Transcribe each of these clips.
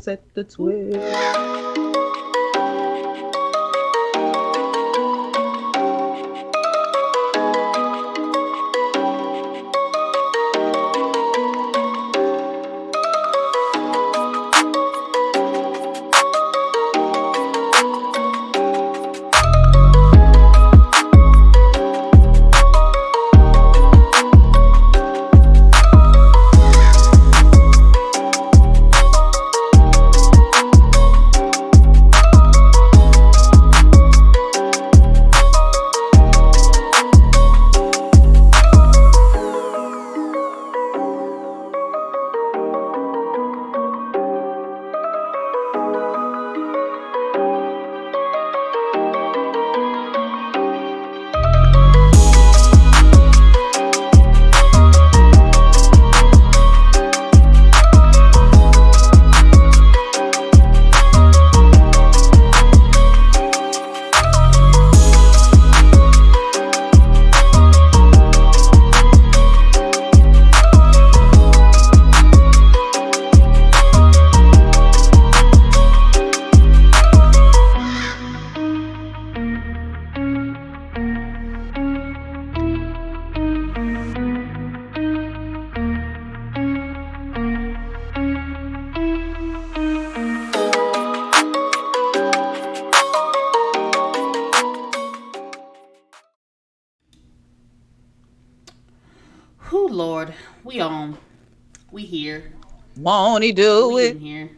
Set the twist. Who, Lord, we on. We here. Won't he do We it? in here.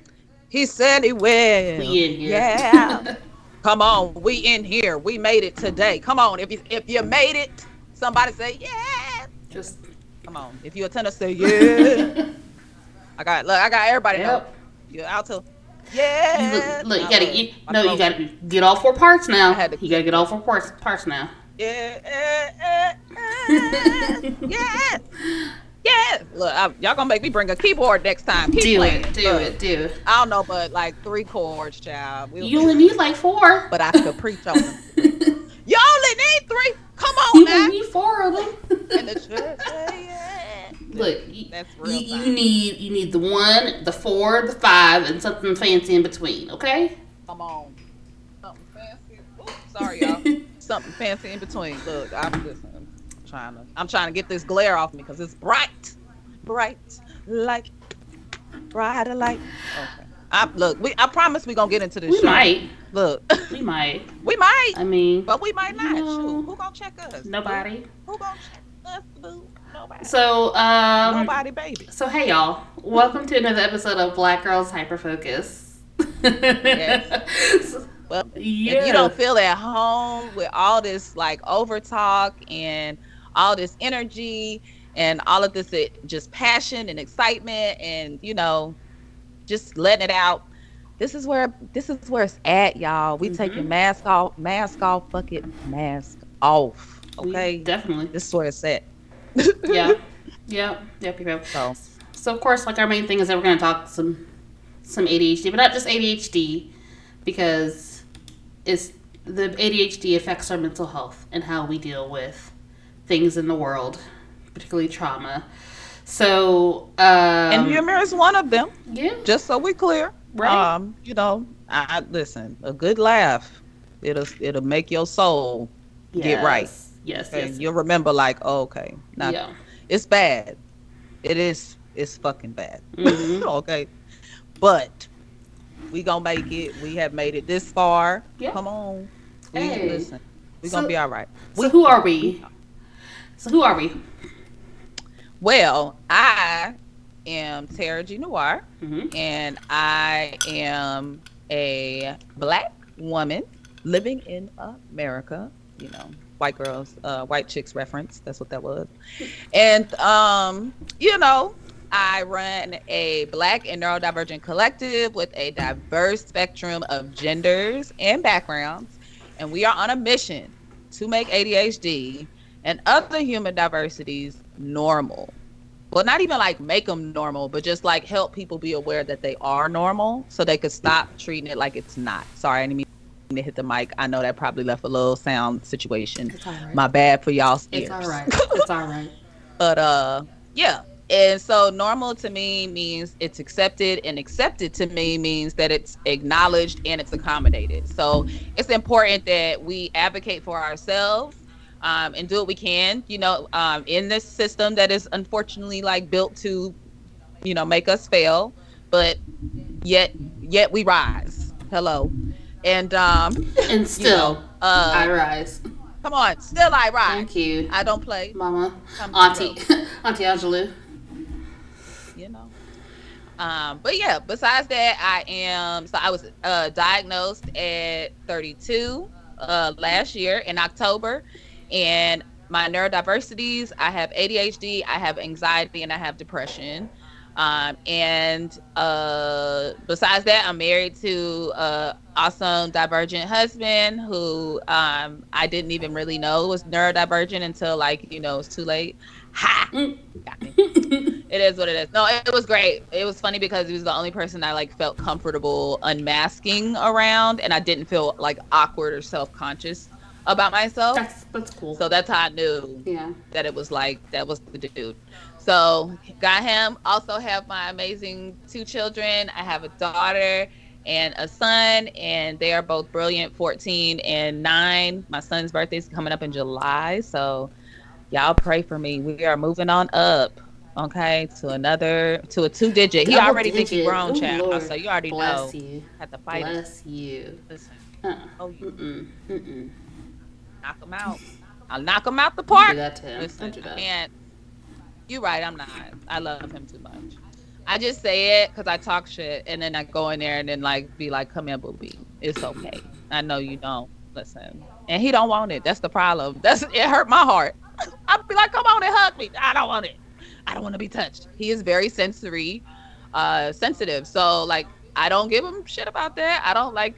He said he will. We in here. Yeah. Come on, we in here. We made it today. Come on, if you made it, somebody say yeah. Just Come on. If you attend us, say yeah. I got everybody know. Yep. You out to yeah. Look, you gotta get all four parts now. You gotta get all four parts now. Yeah. Yeah. Yeah. Look, y'all gonna make me bring a keyboard next time. Keep playing. Do it. I don't know, but like 3 chords, child. You only need like 4. But I could preach on them. You only need 3. Come on, you now. only need 4 of them. And the church, yeah. Look, that's real. You need the 1, the 4, the 5, and something fancy in between. Okay. Come on. Something fancy. Ooh, sorry, y'all. Something fancy in between. Look, I'm trying to get this glare off me because it's bright light, brighter light. Okay. I promise we gonna get into this. We show. might. Look. We might. We might. I mean, but we might not. No. Shoot. Who gonna check us? Nobody. Who gonna check us? Boo? Nobody. So nobody, baby. So hey y'all, welcome to another episode of Black Girls Hyperfocus. Yes. Well, yeah. If you don't feel at home with all this like over talk and all this energy and all of this just passion and excitement and just letting it out, this is where it's at, y'all. We take your mask off, fucking mask off. Okay, definitely. This is where it's at. Yep. So of course, like our main thing is that we're gonna talk some ADHD, but not just ADHD, because the ADHD affects our mental health and how we deal with things in the world, particularly trauma. So and humor is one of them. Yeah. Just so we're clear. Right. I listen, a good laugh, it'll make your soul get right. Yes. And you'll remember like, oh, okay. Now, it's bad. It's fucking bad. Mm-hmm. Okay. but we gonna make it. We have made it this far. Yep. Come on. We Hey. listen. We're gonna be So all right. so We who are are. We we? are. So who are we? Well, I am Tara G. Noire, Mm-hmm. and I am a Black woman living in America. White girls, white chicks reference. That's what that was. And you know, I run a Black and neurodivergent collective with a diverse spectrum of genders and backgrounds, and we are on a mission to make ADHD and other human diversities normal. Well, not even like make them normal, but just like help people be aware that they are normal so they could stop treating it like it's not. Sorry, I didn't mean to hit the mic. I know that probably left a little sound situation. It's all right. My bad for y'all's It's all ears. right. It's all right. But yeah. And so normal to me means it's accepted, and accepted to me means that it's acknowledged and it's accommodated. So it's important that we advocate for ourselves, and do what we can, in this system that is unfortunately like built to, make us fail, but yet we rise. Hello. And And still, I uh rise. come on, still I Thank rise. you, I don't play. Mama, Come Auntie, through, Auntie Angelou. you know. But yeah, besides that, I was diagnosed at 32 last year in October, and my neurodiversities, I have ADHD, I have anxiety, and I have depression. And besides that, I'm married to a awesome divergent husband who I didn't even really know was neurodivergent until, like, it's too late. Ha! Mm. Got me. It is what it is. No, it was great. It was funny because he was the only person I like felt comfortable unmasking around, and I didn't feel like awkward or self-conscious about myself. That's cool. So that's how I knew Yeah. that it was like that was the dude. So got him. Also have my amazing two children. I have a daughter and a son, and they are both brilliant, 14 and 9. My son's birthday is coming up in July, so y'all pray for me. We are moving on up, okay, to a 2 digit. He Double already think he digit. grown, Oh child, so Lord, you already bless know. you. Have to fight him. Bless you. Listen, Uh-uh. oh, you Mm-mm. Mm-mm. knock him out. I'll knock him out the Don't do park. that to him. Don't Listen, do I that. can't. You're right. I'm not. I love him too much. I just say it because I talk shit, and then I go in there and then like be like, "Come here, booby. It's okay. I know you don't listen." And he don't want it. That's the problem. It hurt my heart. I'd be like, "Come on and hug me." I don't want it. I don't want to be touched. He is very sensitive. So like, I don't give him shit about that. I don't like,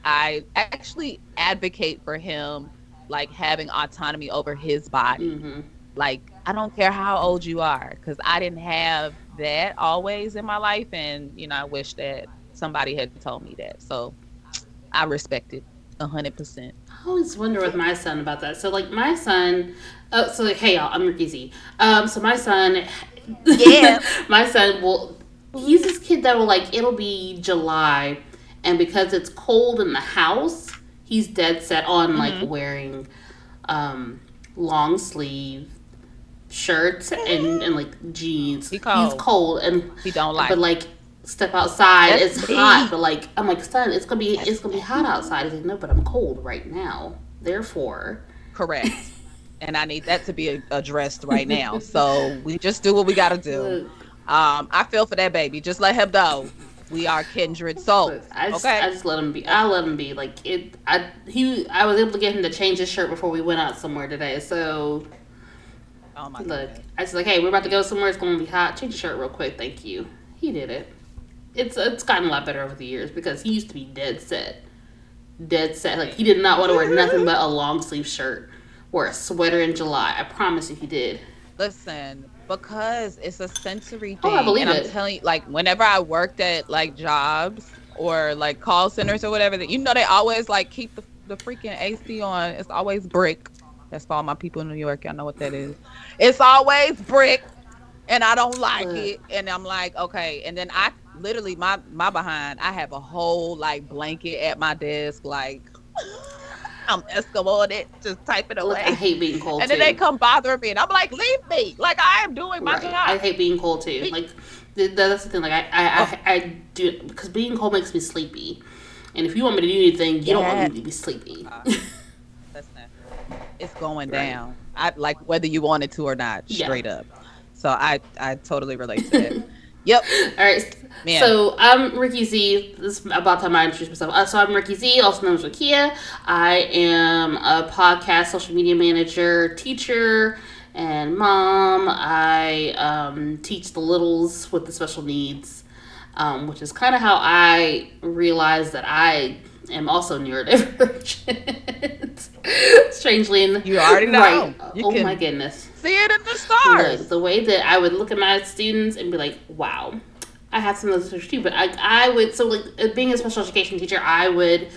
I actually advocate for him like having autonomy over his body. Mm-hmm. Like, I don't care how old you are, because I didn't have that always in my life. And, I wish that somebody had told me that. So I respect it 100%. I always wonder with my son about that. So like my son, oh, so like, hey y'all, I'm Rickey Z. So my son, Yeah. my son will, he's this kid that will like, it'll be July, and because it's cold in the house, he's dead set on like Hmm. wearing, long sleeve shirts and like jeans. He He's cold. cold and He don't but like it. like step outside, That's it's hot. me. But like I'm like, son, That's it's gonna be me. hot outside. He's like, no, but I'm cold right now. Therefore, Correct. And I need that to be addressed right now. So we just do what we got to do. look, I feel for that baby. Just let him know we are kindred look, souls. I Okay. just let him be. I let him be. Like it. I was able to get him to change his shirt before we went out somewhere today. So Oh my look, goodness. I was like, hey, we're about to go somewhere. It's gonna be hot. Change your shirt real quick. Thank you. He did it. It's gotten a lot better over the years because he used to be dead set. Dead set. Like he did not want to wear nothing but a long sleeve shirt or a sweater in July. I promise you he did. Listen, because it's a sensory Oh, I thing. And believe I'm it. telling you, like, whenever I worked at like jobs or like call centers or whatever, that they always like keep the freaking AC on. It's always brick. That's for all my people in New York. Y'all know what that is. It's always brick, and I don't like Look, it. And I'm like, okay. And then I literally my behind, I have a whole like blanket at my desk, like I'm Eskimo it, just typing Look, I away. hate being cold And then they too. come bothering me, and I'm like, leave me. Like I am doing my Right. I job. hate being cold too. Leave. Like that's the thing. Like Oh, I do because being cold makes me sleepy. And if you want me to do anything, you don't want yeah. me to be sleepy. Listen, it's going Right. down. I like whether you wanted to or not, Yeah. straight up. So I totally relate to that. Yep, All right. man. So I'm Rickey Z. This is about time I introduce myself. So I'm Rickey Z, also known as Rakia. I am a podcast, social media manager, teacher, and mom. I teach the littles with the special needs, which is kind of how I realized that I am also neurodivergent. Strangely, You already right? know. You Oh my can goodness. see it in the Look, stars. the way that I would look at my students and be like, wow, I have some of those issues too. But I would, so like being a special education teacher, I would,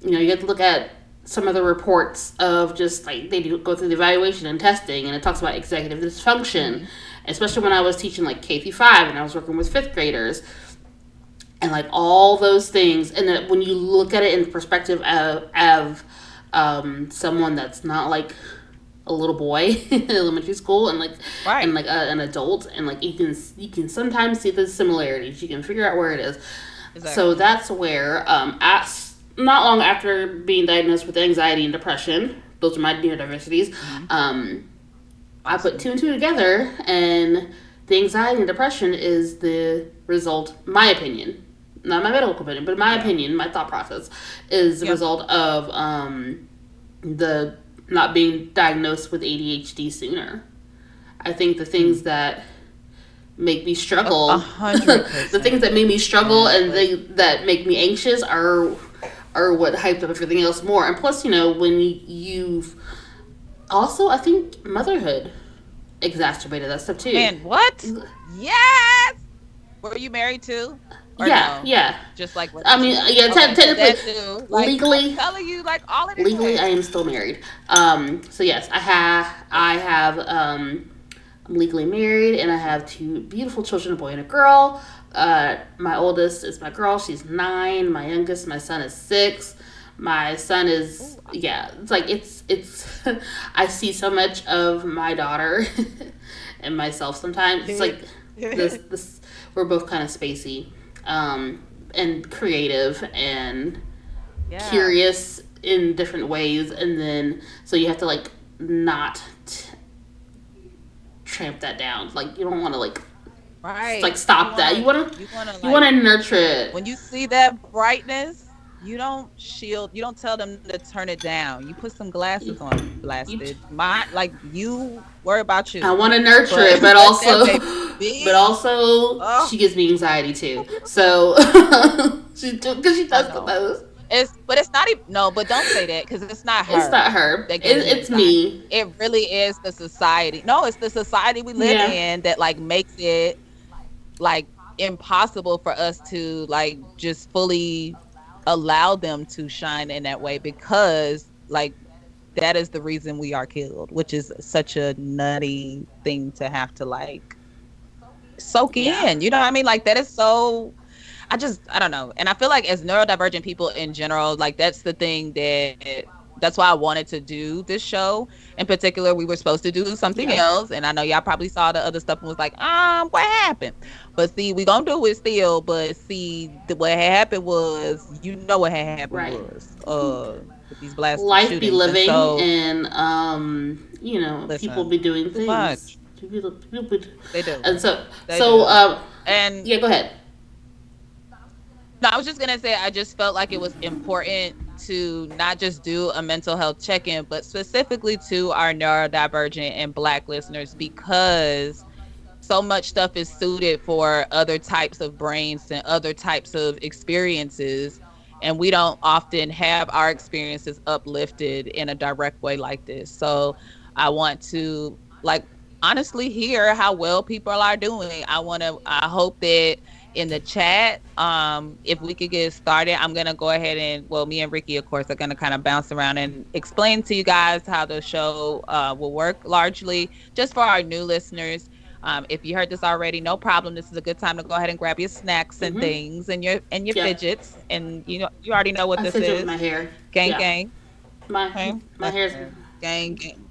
you have to look at some of the reports of just like they do go through the evaluation and testing, and it talks about executive dysfunction, Mhm. especially when I was teaching like K through 5 and I was working with fifth graders and like all those things. And then when you look at it in perspective of someone that's not like a little boy in elementary school and like Right. an adult, and like you can sometimes see the similarities, you can figure out where it is. So Exactly. that's where not long after being diagnosed with anxiety and depression, those are my neurodiversities, Mhm. I put Awesome. two and two together, and the anxiety and depression is the result, my opinion, not my medical opinion, but my Yeah. opinion, my thought process, is the Yeah. result of the not being diagnosed with ADHD sooner. I think the things Mm. that make me A struggle, hundred the things percent. that make me struggle And and but things that make me anxious are what hyped up everything else more. And plus, when you've also, I think motherhood exacerbated that stuff too. man, what? Yes. Were you married too? Or Yeah, no? yeah. Just like with I mean, yeah. okay, so Technically, that too. Like I'm legally, telling you, like all of legally, I this. am still married. So yes, I have I'm legally married, and I have two beautiful children, a boy and a girl. My oldest is my girl; she's 9. My youngest, my son, is 6. My son is, Ooh, yeah. It's like it's. I see so much of my daughter and myself sometimes. It's like this. We're both kind of spacey, and creative and yeah. curious in different ways, and then so you have to like not tramp that down. Like you don't want to like Right. stop that. You wanna You want like to nurture it. when you see that brightness, you don't shield, you don't tell them to turn it down. You put some glasses You, on, you blasted. My like you worry about I you. want to nurture But it, but let that also, baby but be. also, Oh, she gives me anxiety too. So, because she I does the know. most. But it's not even no, but don't say that because it's not It's her not her. that gives you It's anxiety. me. It really is the society. No, it's the society we live Yeah. in that like makes it like impossible for us to like just fully allow them to shine in that way because like that is the reason we are killed, which is such a nutty thing to have to like soak Yeah. in. You know what I mean? Like that is so I don't know. And I feel like as neurodivergent people in general, like that's the thing that's why I wanted to do this show. In particular, we were supposed to do something Yeah. else. And I know y'all probably saw the other stuff and was like, what happened? But see, we gonna do it still. But see, what had happened was, you know what had happened Right. was with these blasted Life be shootings. And living, so and people listen, be doing too things. much. People be, They do. and so They so do. And yeah. Go ahead. no, I was just gonna say I just felt like it was important to not just do a mental health check-in, but specifically to our neurodivergent and Black listeners because so much stuff is suited for other types of brains and other types of experiences. And we don't often have our experiences uplifted in a direct way like this. So I want to like honestly hear how well people are doing. I hope that in the chat, if we could get started, I'm gonna go ahead and well, me and Ricky, of course, are gonna kind of bounce around and explain to you guys how the show will work largely just for our new listeners. If you heard this already, no problem. This is a good time to go ahead and grab your snacks and Mm-hmm. things and your Yeah. fidgets, and you know you already know what I this fidget with my is. hair. Gang Yeah. gang. my Okay. my hair's. Listen, gang, gang,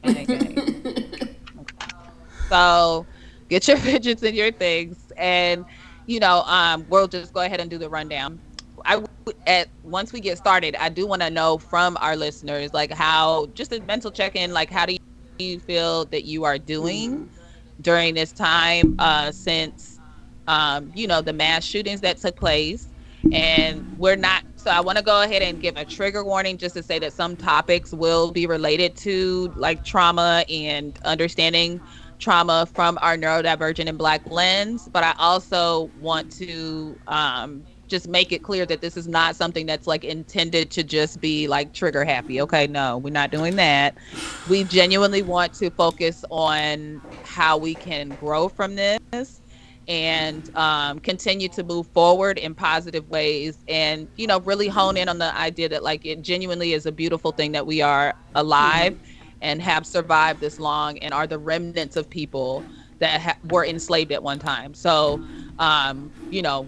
gang, gang. Okay. So get your fidgets and your things, and we'll just go ahead and do the rundown. At once we get started, I do want to know from our listeners, like how just a mental check in, like how do you feel that you are doing Mhm. during this time since the mass shootings that took place. And we're not, so I want to go ahead and give a trigger warning just to say that some topics will be related to like trauma and understanding trauma from our neurodivergent and Black lens. But I also want to just make it clear that this is not something that's like intended to just be like trigger happy. Okay, no, we're not doing that. We genuinely want to focus on how we can grow from this and continue to move forward in positive ways, and really hone in on the idea that like it genuinely is a beautiful thing that we are alive Mhm. and have survived this long and are the remnants of people that were enslaved at one time. So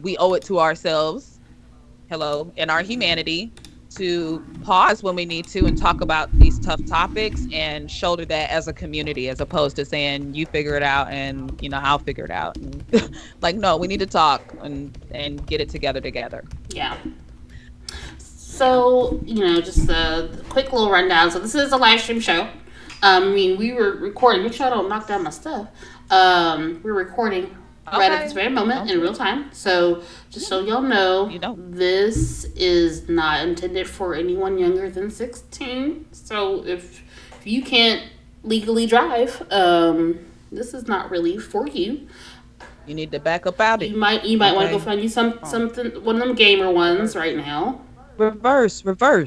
we owe it to ourselves, hello, and our humanity, to pause when we need to and talk about these tough topics and shoulder that as a community, as opposed to saying you figure it out and I'll figure it out. And like, no, we need to talk and get it together. Yeah. Yeah. So, just a quick little rundown. So, this is a live stream show. I mean, we were recording. Make sure I don't knock down my stuff. We're recording right at this Okay. very moment Don't in do real it. time. So, just so y'all know, You don't. this is not intended for anyone younger than 16. So, if you can't legally drive, this is not really for you. You need to back up out it. You might want to go Okay. find you Oh, something, one of them gamer ones reverse. right now. Reverse.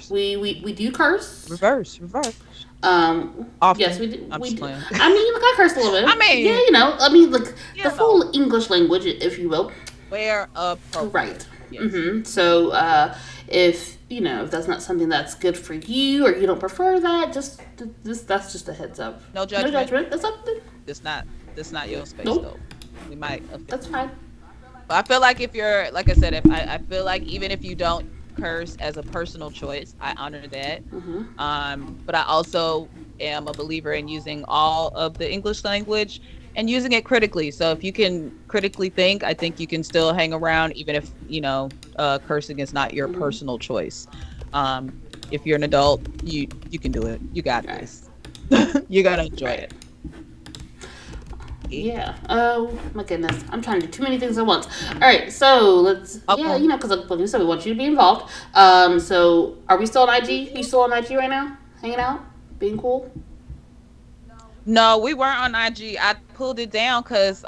We do curse. Reverse. Yes, Often. we do. I'm We just do. playing. I mean, look, I curse a little I bit. Yeah, mean, like the you know, full English language, if you will. where appropriate. Right. Yes. So, if that's not something that's good for you, or you don't prefer that, just that's just a heads up. No No judgment. judgment. That's up. This not this not your space Nope. though. We might offend That's you. fine. But I feel like if you're, like I said, if I feel like even if you don't curse as a personal choice, I honor that. Mm-hmm. But I also am a believer in using all of the English language and using it critically. So if you can critically think, I think you can still hang around, even if cursing is not your Mm-hmm. personal choice. Um, if you're an adult, you can do it. You got Right. this. You gotta enjoy Right. it. Yeah. Oh my goodness. I'm trying to do too many things at once. All right. So let's. Yeah. Okay. Because like we said, we want you to be involved. So are we still on IG? You still on IG right now? Hanging out, being cool. No, we weren't on IG. I pulled it down because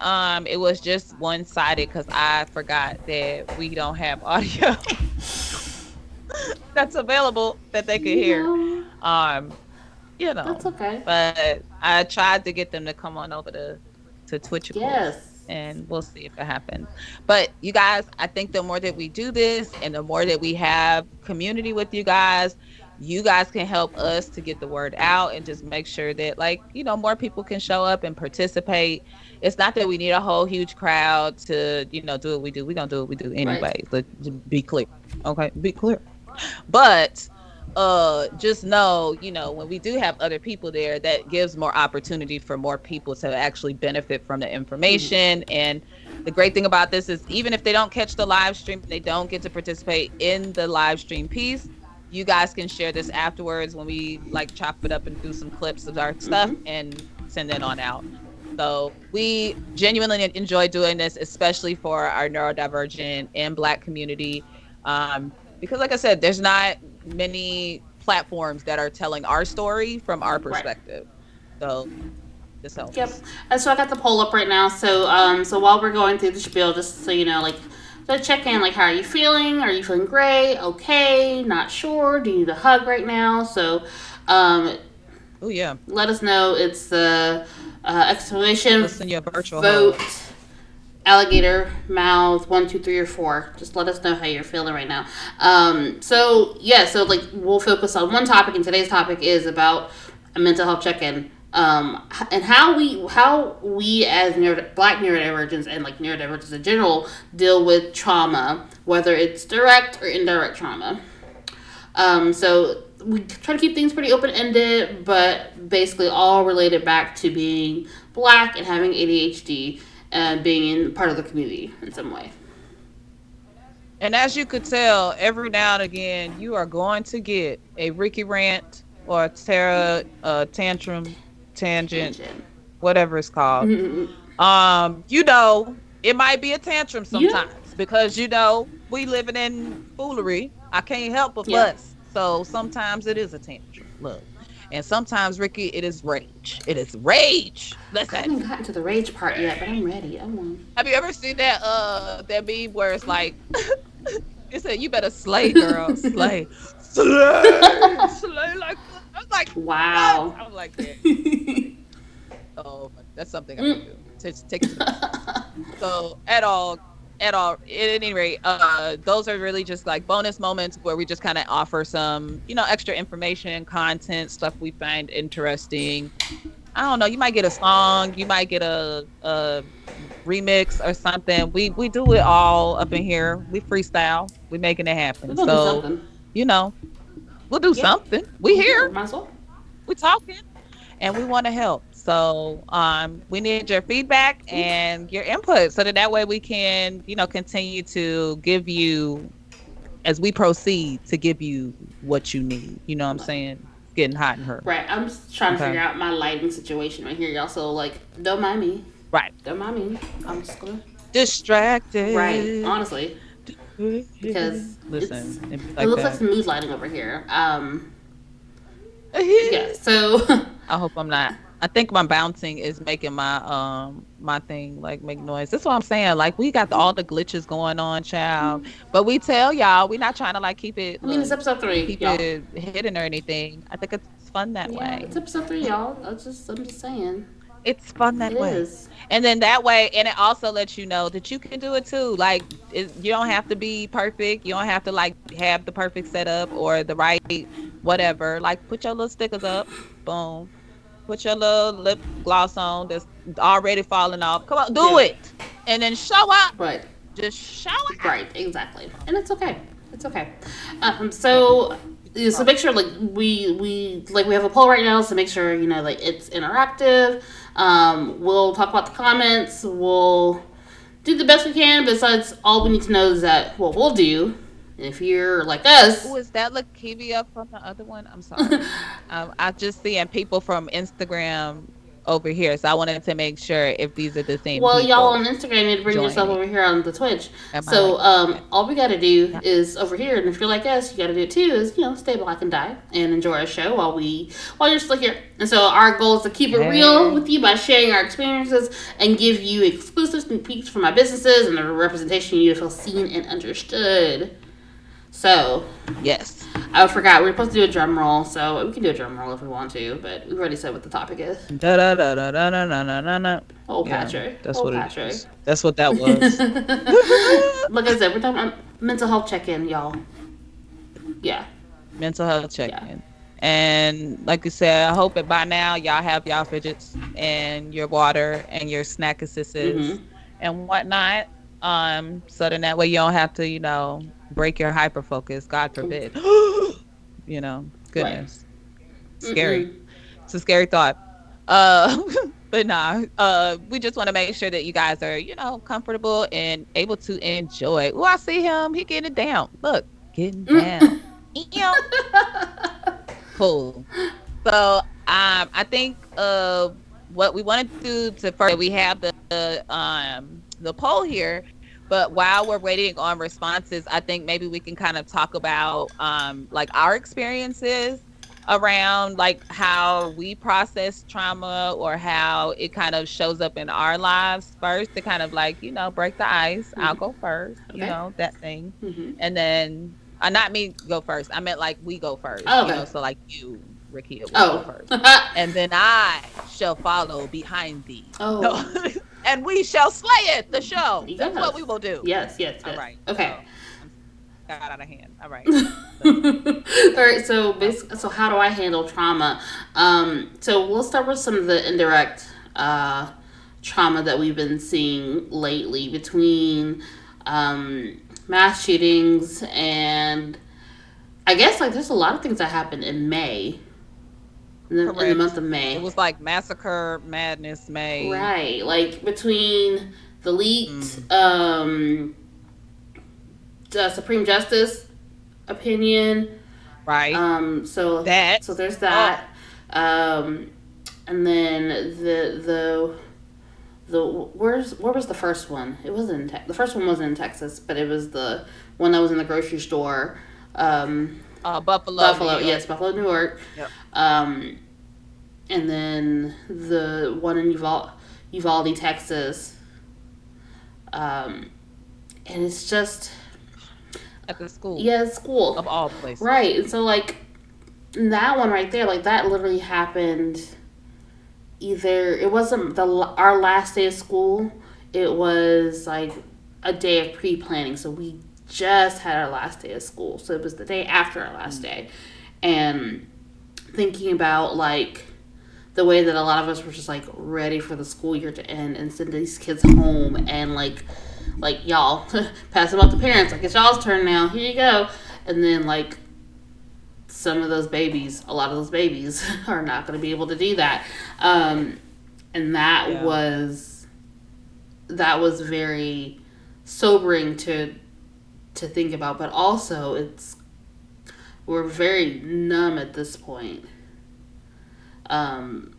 it was just one sided because I forgot that we don't have audio that's available that they could You hear. know, Um, that's okay. but I tried to get them to come on over to Twitchicles, Yes. and we'll see if it happens. But you guys, I think the more that we do this and the more that we have community with you guys can help us to get the word out and just make sure that like, more people can show up and participate. It's not that we need a whole huge crowd to, do what we do. We're gonna do what we do Right. anyway. Let's be clear. Okay, be clear. But just know, when we do have other people there, that gives more opportunity for more people to actually benefit from the Mm-hmm. information. And the great thing about this is even if they don't catch the live stream, they don't get to participate in the live stream piece, you guys can share this afterwards when we like chop it up and do some clips of our stuff Mm-hmm. and send it on out. So we genuinely enjoy doing this, especially for our neurodivergent and Black community. Because like I said, there's not many platforms that are telling our story from our Right. perspective. So this Yep. helps. And so I got the poll up right now. So while we're going through the spiel, just so you know, like, so check in, like, how are you feeling? Are you feeling great? Okay? Not sure? Do you need a hug right now? So, um, Oh yeah. let us know. It's the exclamation We'll send you a virtual vote hug. alligator mouth 1 2 3 or 4. Just let us know how you're feeling right now. So yeah, so like we'll focus on one topic, and today's topic is about a mental health check-in. And how we as Black neurodivergents and like neurodivergents in general deal with trauma, whether it's direct or indirect trauma. So we try to keep things pretty open ended, but basically all related back to being Black and having ADHD and being in part of the community in some way. And as you could tell, every now and again, you are going to get a Ricky rant or a Tara tantrum, tangent, Tangent. whatever it's called. Mm-hmm. It might be a tantrum Yeah. sometimes because we living in foolery. I can't help but Yeah. fuss. So sometimes it is a tantrum. Look. And sometimes, Ricky, it is rage. It is rage. I Listen. haven't gotten to the rage part yet, but I'm ready. I want. Have you ever seen that meme where it's like it said you better slay, girl. Slay. Slay. Slay like I was like, what? Wow. I was like, yeah, funny. Oh, that's something I would do. Take it to the bank. So at all, at any rate, those are really just like bonus moments where we just kind of offer some, extra information, content, stuff we find interesting. I don't know. You might get a song, you might get a remix or something. We do it all up in here. We freestyle. We making it We're happen. gonna do So, something. you know, we'll do Yeah. something. We Yeah. here. Might as well. We talking. And we want to help. So we need your feedback and your input so that way we can, continue to give you as we proceed to give you what you need. You know what I'm saying? It's getting hot in her. Right. I'm just trying to Okay. figure out my lighting situation right here, y'all. So like, don't mind me. Right. Don't mind me. I'm just gonna. Right. Distracted. Honestly, because Listen, it be it like looks like that. some mood lighting over here. Yeah. So. I hope I'm not. I think my bouncing is making my thing like make noise. That's what I'm saying. Like we got all the glitches going on, child. But we tell y'all we not trying to like keep it I mean, it's look episode 3, keep y'all. it hidden or anything. I think it's fun that Yeah, way. it's episode 3, y'all. I'm just saying. It's fun It that way. is. And then that way, and it also lets you know that you can do it too. Like you don't have to be perfect. You don't have to like have the perfect setup or the right whatever. Like put your little stickers up. Boom. Put your little lip gloss on that's already falling off. Come on, do Do it. it. And then show up. Right. Just show up. Right. Exactly. And it's okay. It's okay. Yeah. So. Yeah, so make sure like we have a poll right now, so make sure like it's interactive. We'll talk about the comments. We'll do the best we can. Besides, all we need to know is that what we'll do if you're like us. Oh, is that Lakivia from the other one? I'm sorry. I just seeing people from Instagram over here, so I wanted to make sure if these are the same Well, y'all on people Instagram need to bring yourself joining. over here on the Twitch. Am I So like okay? all we gotta do Yeah. is over here, and if you're like us, you gotta do it too. Is stay black and die and enjoy our show while you're still here. And so our goal is to keep it real Hey. with you by sharing our experiences and give you exclusive sneak peeks from our businesses and the representation you to feel seen and understood. So Yes. I forgot we were supposed to do a drum roll, so we can do a drum roll if we want to, but we've already said what the topic is. Da da da da da da da da da. Oh, Yeah, Patrick. that's Oh, what it Patrick. is. That's what that was. Like I said, we're talking about mental health check-in, y'all. Yeah. Mental health Yeah. check-in. And like you said, I hope that by now y'all have y'all fidgets and your water and your snack assistants Mm-hmm. and whatnot. So then that way you don't have to, break your hyperfocus, God forbid. Right. Goodness. Scary. Mm-mm. It's a scary thought. Uh, but nah, we just want to make sure that you guys are, comfortable and able to enjoy. Oh, I see him. He getting it down. Look, getting down. Ew. Cool. So, I think what we want to do to first we have the poll here, but while we're waiting on responses, I think maybe we can kind of talk about like our experiences around like how we process trauma or how it kind of shows up in our lives first to kind of like break the ice. I'll go first, Okay. that thing, Mm-hmm. and then not me go first. I meant like we go first, Oh, okay. so like you, Ricky, will go Oh. first. And then I shall follow behind thee. Oh. So, and we shall slay it, the show. That's what Yes. we will do. Yes, yes, All yes. right. Okay. So, I'm got out of hand. All right. All right, so how do I handle trauma? So we'll start with some of the indirect trauma that we've been seeing lately between mass shootings and I guess like there's a lot of things that happened in May, in the month Correct. of It May. was like Massacre Madness May. Right, like between the leaked Mm, Supreme Justice opinion. right. That. So there's Oh, that. Um, and then the where was the first one? It wasn't the first one wasn't in Texas, but it was the one that was in the grocery store. Um, Buffalo, New Buffalo, York. yes, Buffalo, New York. Yep. Um, and then the one in Uvalde, Texas. Um, and it's just At the school yeah, it's of school, all places. right? And so like that one right there, like that literally happened. Either it wasn't our last day of school, it was like a day of pre-planning. So we just had our last day of school, so it was the day after our last Mm. day, and thinking about like the way that a lot of us were just like ready for the school year to end and send these kids home and like y'all pass them up to parents, like it's y'all's turn now, here you go. And then like some of those babies, a lot of those babies are not going to be able to do that. um, and Yeah. that was very sobering to think about, but also it's we're very numb at this point, um,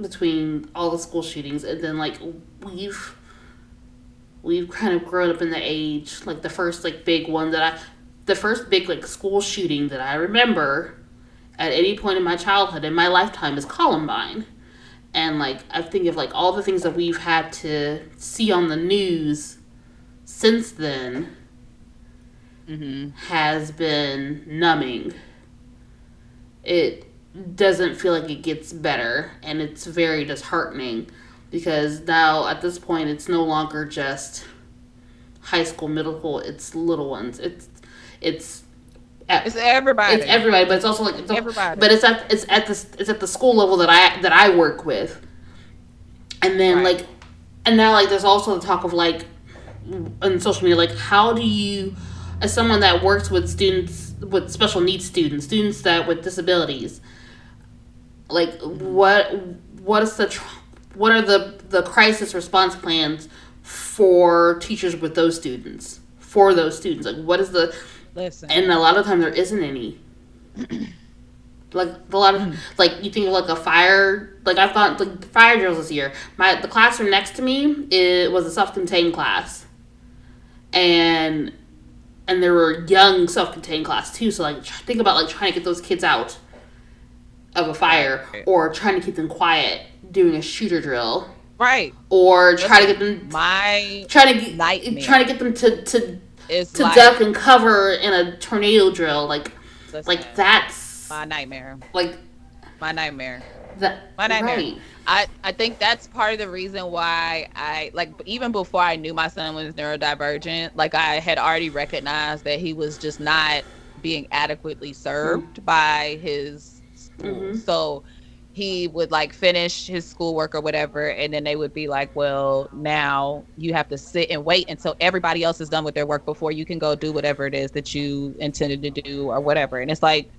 between all the school shootings, and then like we've we've kind of grown up in the age, like the first like big one that I the first big like school shooting that I remember at any point in my childhood in my lifetime is Columbine. And like I think of like all the things that we've had to see on the news since then Mm-hmm. has been numbing. It doesn't feel like it gets better, and it's very disheartening because now at this point it's no longer just high school, middle school, it's little ones. It's It's it's everybody. everybody, but it's also like Everybody. but it's at the school level that I work with. And then Right. like and now like there's also the talk of like on social media, like how do you, as someone that works with students with special needs students that with disabilities, like Mm-hmm. what is what are the crisis response plans for teachers with those students, for those students, like what is the, Listen. and a lot of time there isn't any. Like a lot of Mm. like you think of like a fire, like I've got like the fire drills this year. The classroom next to me, it was a self-contained class, and there were young self-contained class too. So like think about like trying to get those kids out of a Right. fire, or trying to keep them quiet doing a shooter drill, Right. or try to Listen. get them My trying to nightmare get them is to like, duck and cover in a tornado drill, like listen, that's my nightmare. like My nightmare. that, My nightmare. right. I think that's part of the reason why I like, even before I knew my son was neurodivergent, like I had already recognized that he was just not being adequately served by his school. Mm-hmm. So he would like finish his schoolwork or whatever, and then they would be like, well, now you have to sit and wait until everybody else is done with their work before you can go do whatever it is that you intended to do or whatever. And it's like,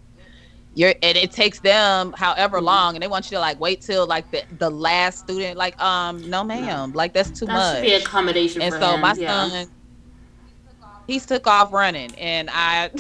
and it takes them however Mm-hmm. long, and they want you to like wait till like the last student, like, no No, ma'am, like that's too that should be much. accommodation And for so my him. Yeah. son, he took off running, and I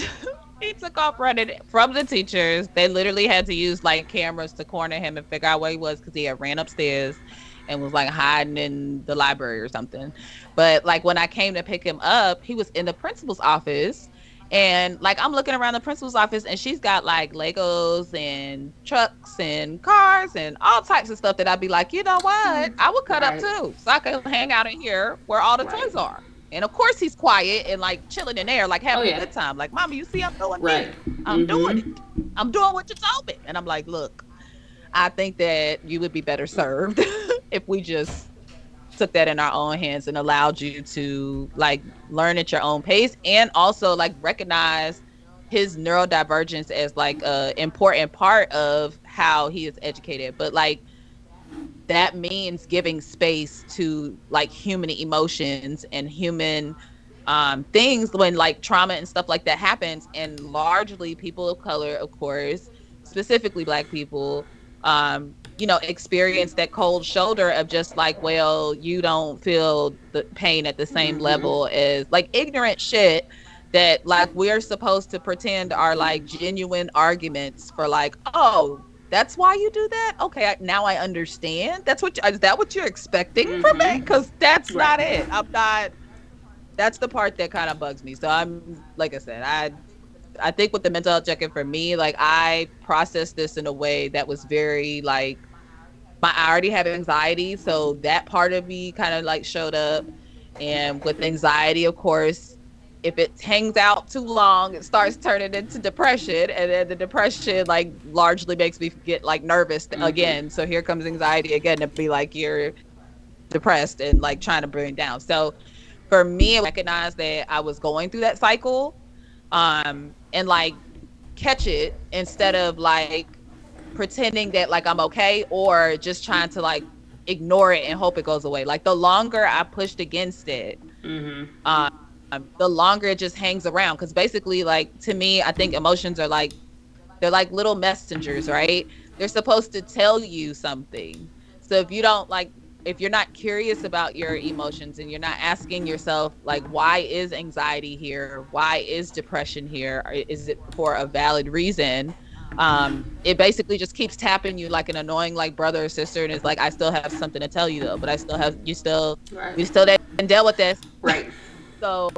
he took off running from the teachers. They literally had to use like cameras to corner him and figure out where he was, because he had ran upstairs and was like hiding in the library or something. But like when I came to pick him up, he was in the principal's office. And like I'm looking around the principal's office, and she's got like Legos and trucks and cars and all types of stuff that I'd be like, you know what? I would cut up Right. too, so I could hang out in here where all the toys Right. are. And of course he's quiet and like chilling in there, like Oh having a yeah. good time. Like, Mama, you see, I'm doing Right. me. I'm doing Mm-hmm. it. I'm doing what you told me. And I'm like, look, I think that you would be better served if we just took that in our own hands and allowed you to like learn at your own pace, and also like recognize his neurodivergence as like a important part of how he is educated. But like that means giving space to like human emotions and human things when like trauma and stuff like that happens, and largely people of color, of course, specifically Black people, experience that cold shoulder of just like, well, you don't feel the pain at the same Mm-hmm. level as like ignorant shit that like we're supposed to pretend are like genuine arguments for like, oh, that's why you do that. Okay, now I understand. Is that what you're expecting from me? Mm-hmm. Because that's Right. not it. I'm not. That's the part that kind of bugs me. So I'm like I said, I think with the mental health check-in for me, like I processed this in a way that was very like I already have anxiety, so that part of me kind of like showed up. And with anxiety, of course, if it hangs out too long, it starts turning into depression, and then the depression like largely makes me get like nervous Mm-hmm. again. So here comes anxiety again to be like you're depressed and like trying to bring down. So for me, it recognize that I was going through that cycle, and like catch it instead of like pretending that like I'm okay or just trying to like ignore it and hope it goes away. Like the longer I pushed against it, Mm-hmm. um, the longer it just hangs around. Because basically, like to me, I think emotions are like they're like little messengers, right? They're supposed to tell you something. So if you don't like, if you're not curious about your emotions and you're not asking yourself, like, why is anxiety here? Why is depression here? Or is it for a valid reason? It basically just keeps tapping you like an annoying like brother or sister, and it's like, I still have something to tell you though, but I still have Right. we still didn't deal with this. Right. So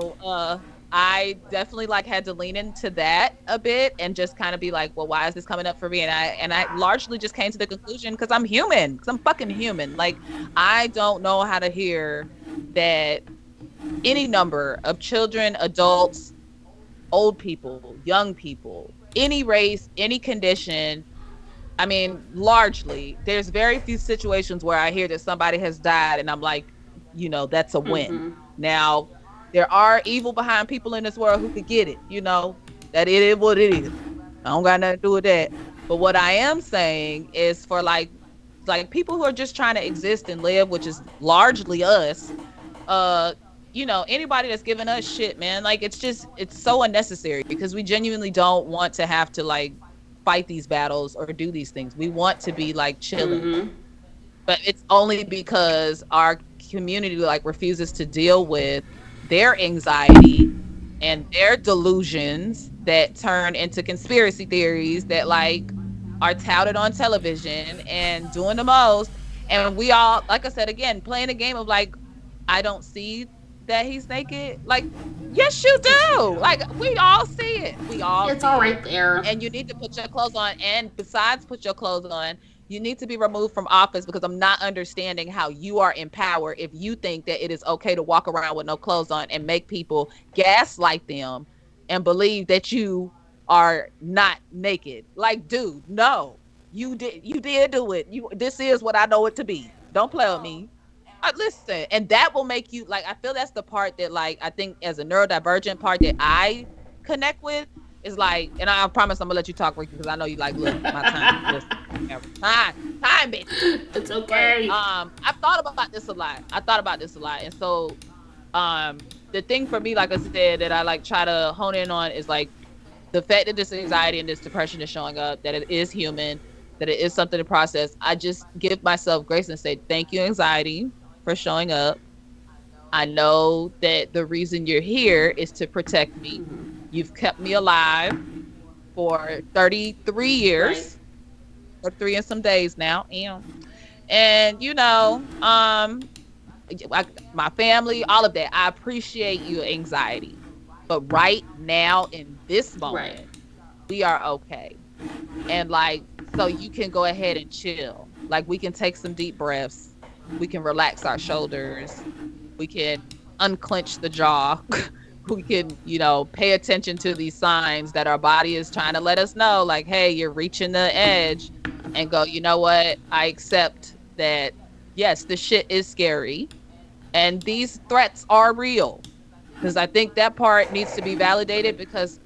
I definitely like had to lean into that a bit and just kind of be like, well, why is this coming up for me? And I largely just came to the conclusion because I'm human, because I'm fucking human. Like I don't know how to hear that any number of children, adults, old people, young people, any race, any condition, I mean, largely, there's very few situations where I hear that somebody has died and I'm like, that's a win. Mm-hmm. Now, there are evil behind people in this world who could get it, that it is what it is. I don't got nothing to do with that. But what I am saying is for like people who are just trying to exist and live, which is largely us, uh, anybody that's giving us shit, man, like it's so unnecessary because we genuinely don't want to have to like fight these battles or do these things. We want to be like chilling, Mm-hmm. but it's only because our community like refuses to deal with their anxiety and their delusions that turn into conspiracy theories that like are touted on television and doing the most. And we all, like I said again, playing a game of like, I don't see that he's naked. Like, yes, you Yes, you do. do. Like, we all see it. We all It's all see it. right there. And you need to put your clothes on. And besides put your clothes on, you need to be removed from office because I'm not understanding how you are in power if you think that it is okay to walk around with no clothes on and make people gaslight them and believe that you are not naked. Like, dude, no. You did do it. This is what I know it to be. Don't play with me. Listen, and that will make you like I feel that's the part that like I think as a neurodivergent part that I connect with is like, and I promise I'm gonna let you talk, Ricky, because I know you like, look, my time. Listen, time, time, bitch. It's But okay. I've thought about this a lot. I thought about this a lot, and so the thing for me, like I said, that I like try to hone in on is like the fact that this anxiety and this depression is showing up, that it is human, that it is something to process. I just give myself grace and say, thank you, anxiety, for showing up. I know that the reason you're here is to protect me. You've kept me alive for 33 Right. years or three and some days now. And my family, all of that. I appreciate your anxiety. But right now in this Right. moment, we are okay. And like, so you can go ahead and chill. Like we can take some deep breaths. We can relax our shoulders. We can unclench the jaw. We can, pay attention to these signs that our body is trying to let us know, like, hey, you're reaching the edge, and go, you know what? I accept that, yes, the shit is scary and these threats are real. Because I think that part needs to be validated because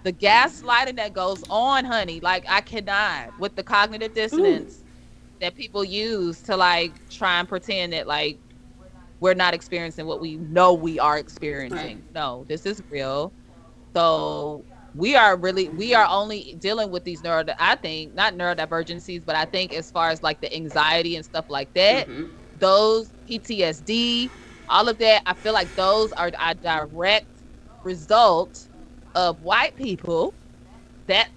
the gaslighting that goes on, honey, like I cannot with the cognitive Ooh. dissonance that people use to like try and pretend that like we're not experiencing what we know we are Right. experiencing. No, this is real. So we are only dealing with these I think not neurodivergencies, but I think as far as like the anxiety and stuff like that, Mm-hmm. those PTSD, all of that, I feel like those are a direct result of white people, that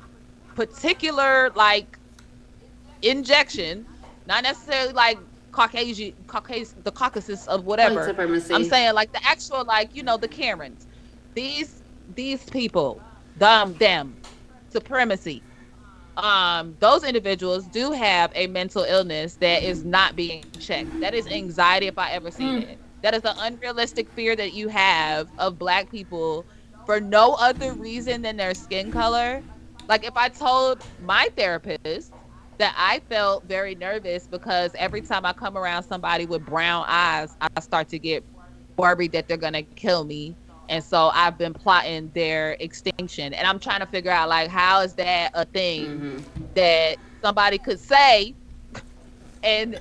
particular like injection, not necessarily like Caucasian, the Caucasus of White whatever. I'm supremacy. saying like the actual, like, the Karens, these people, them, supremacy. Those individuals do have a mental illness that is not being checked. That is anxiety if I ever seen Mm. it. That is the unrealistic fear that you have of black people for no other reason than their skin color. Like if I told my therapist that I felt very nervous because every time I come around somebody with brown eyes, I start to get worried that they're going to kill me. And so I've been plotting their extinction. And I'm trying to figure out, like, how is that a thing Mm-hmm. that somebody could say and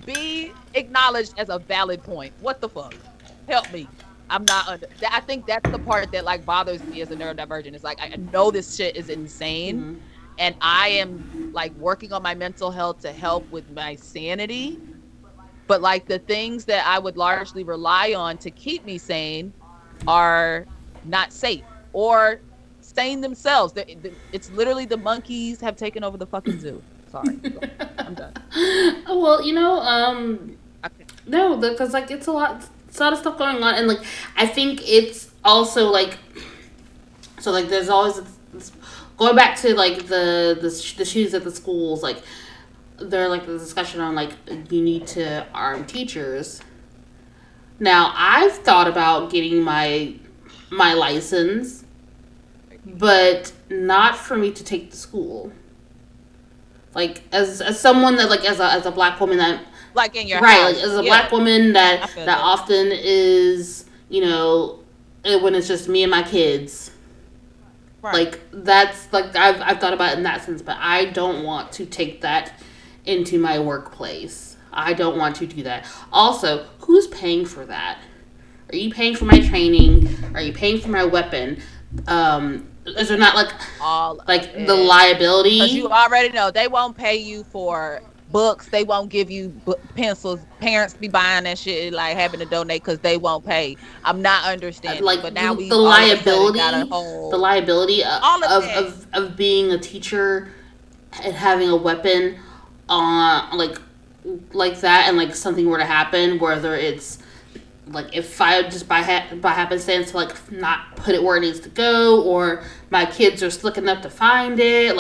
be acknowledged as a valid point? What the fuck? Help me. I'm not under. I think that's the part that like bothers me as a neurodivergent. It's like I know this shit is insane, Mm-hmm. and I am like working on my mental health to help with my sanity. But like the things that I would largely rely on to keep me sane are not safe or sane themselves. It's literally the monkeys have taken over the fucking zoo. Sorry, I'm done. Well, Okay. no, because like it's a lot of stuff going on, and like I think it's also like so like there's always this, going back to like the shoes at the schools, like they're like the discussion on like you need to arm teachers. Now I've thought about getting my license, but not for me to take to school. Like as someone that like as a black woman that Like in your right, like house. as a Yeah, black woman I feel that it. often is, when it's just me and my kids. Right. Like that's like I've thought about it in that sense, but I don't want to take that into my workplace. I don't want to do that. Also, who's paying for that? Are you paying for my training? Are you paying for my weapon? Is there not All of like the it. Because you liability? already know they won't pay you for books. They won't give you pencils. Parents be buying that shit, like having to donate because they won't pay. I'm not understanding. Like But now the we all of a sudden got a the whole, liability all of that. of being a teacher and having a weapon on like that, and like something were to happen, whether it's like if I just by happenstance to like not put it where it needs to go, or my kids are slick enough to find it,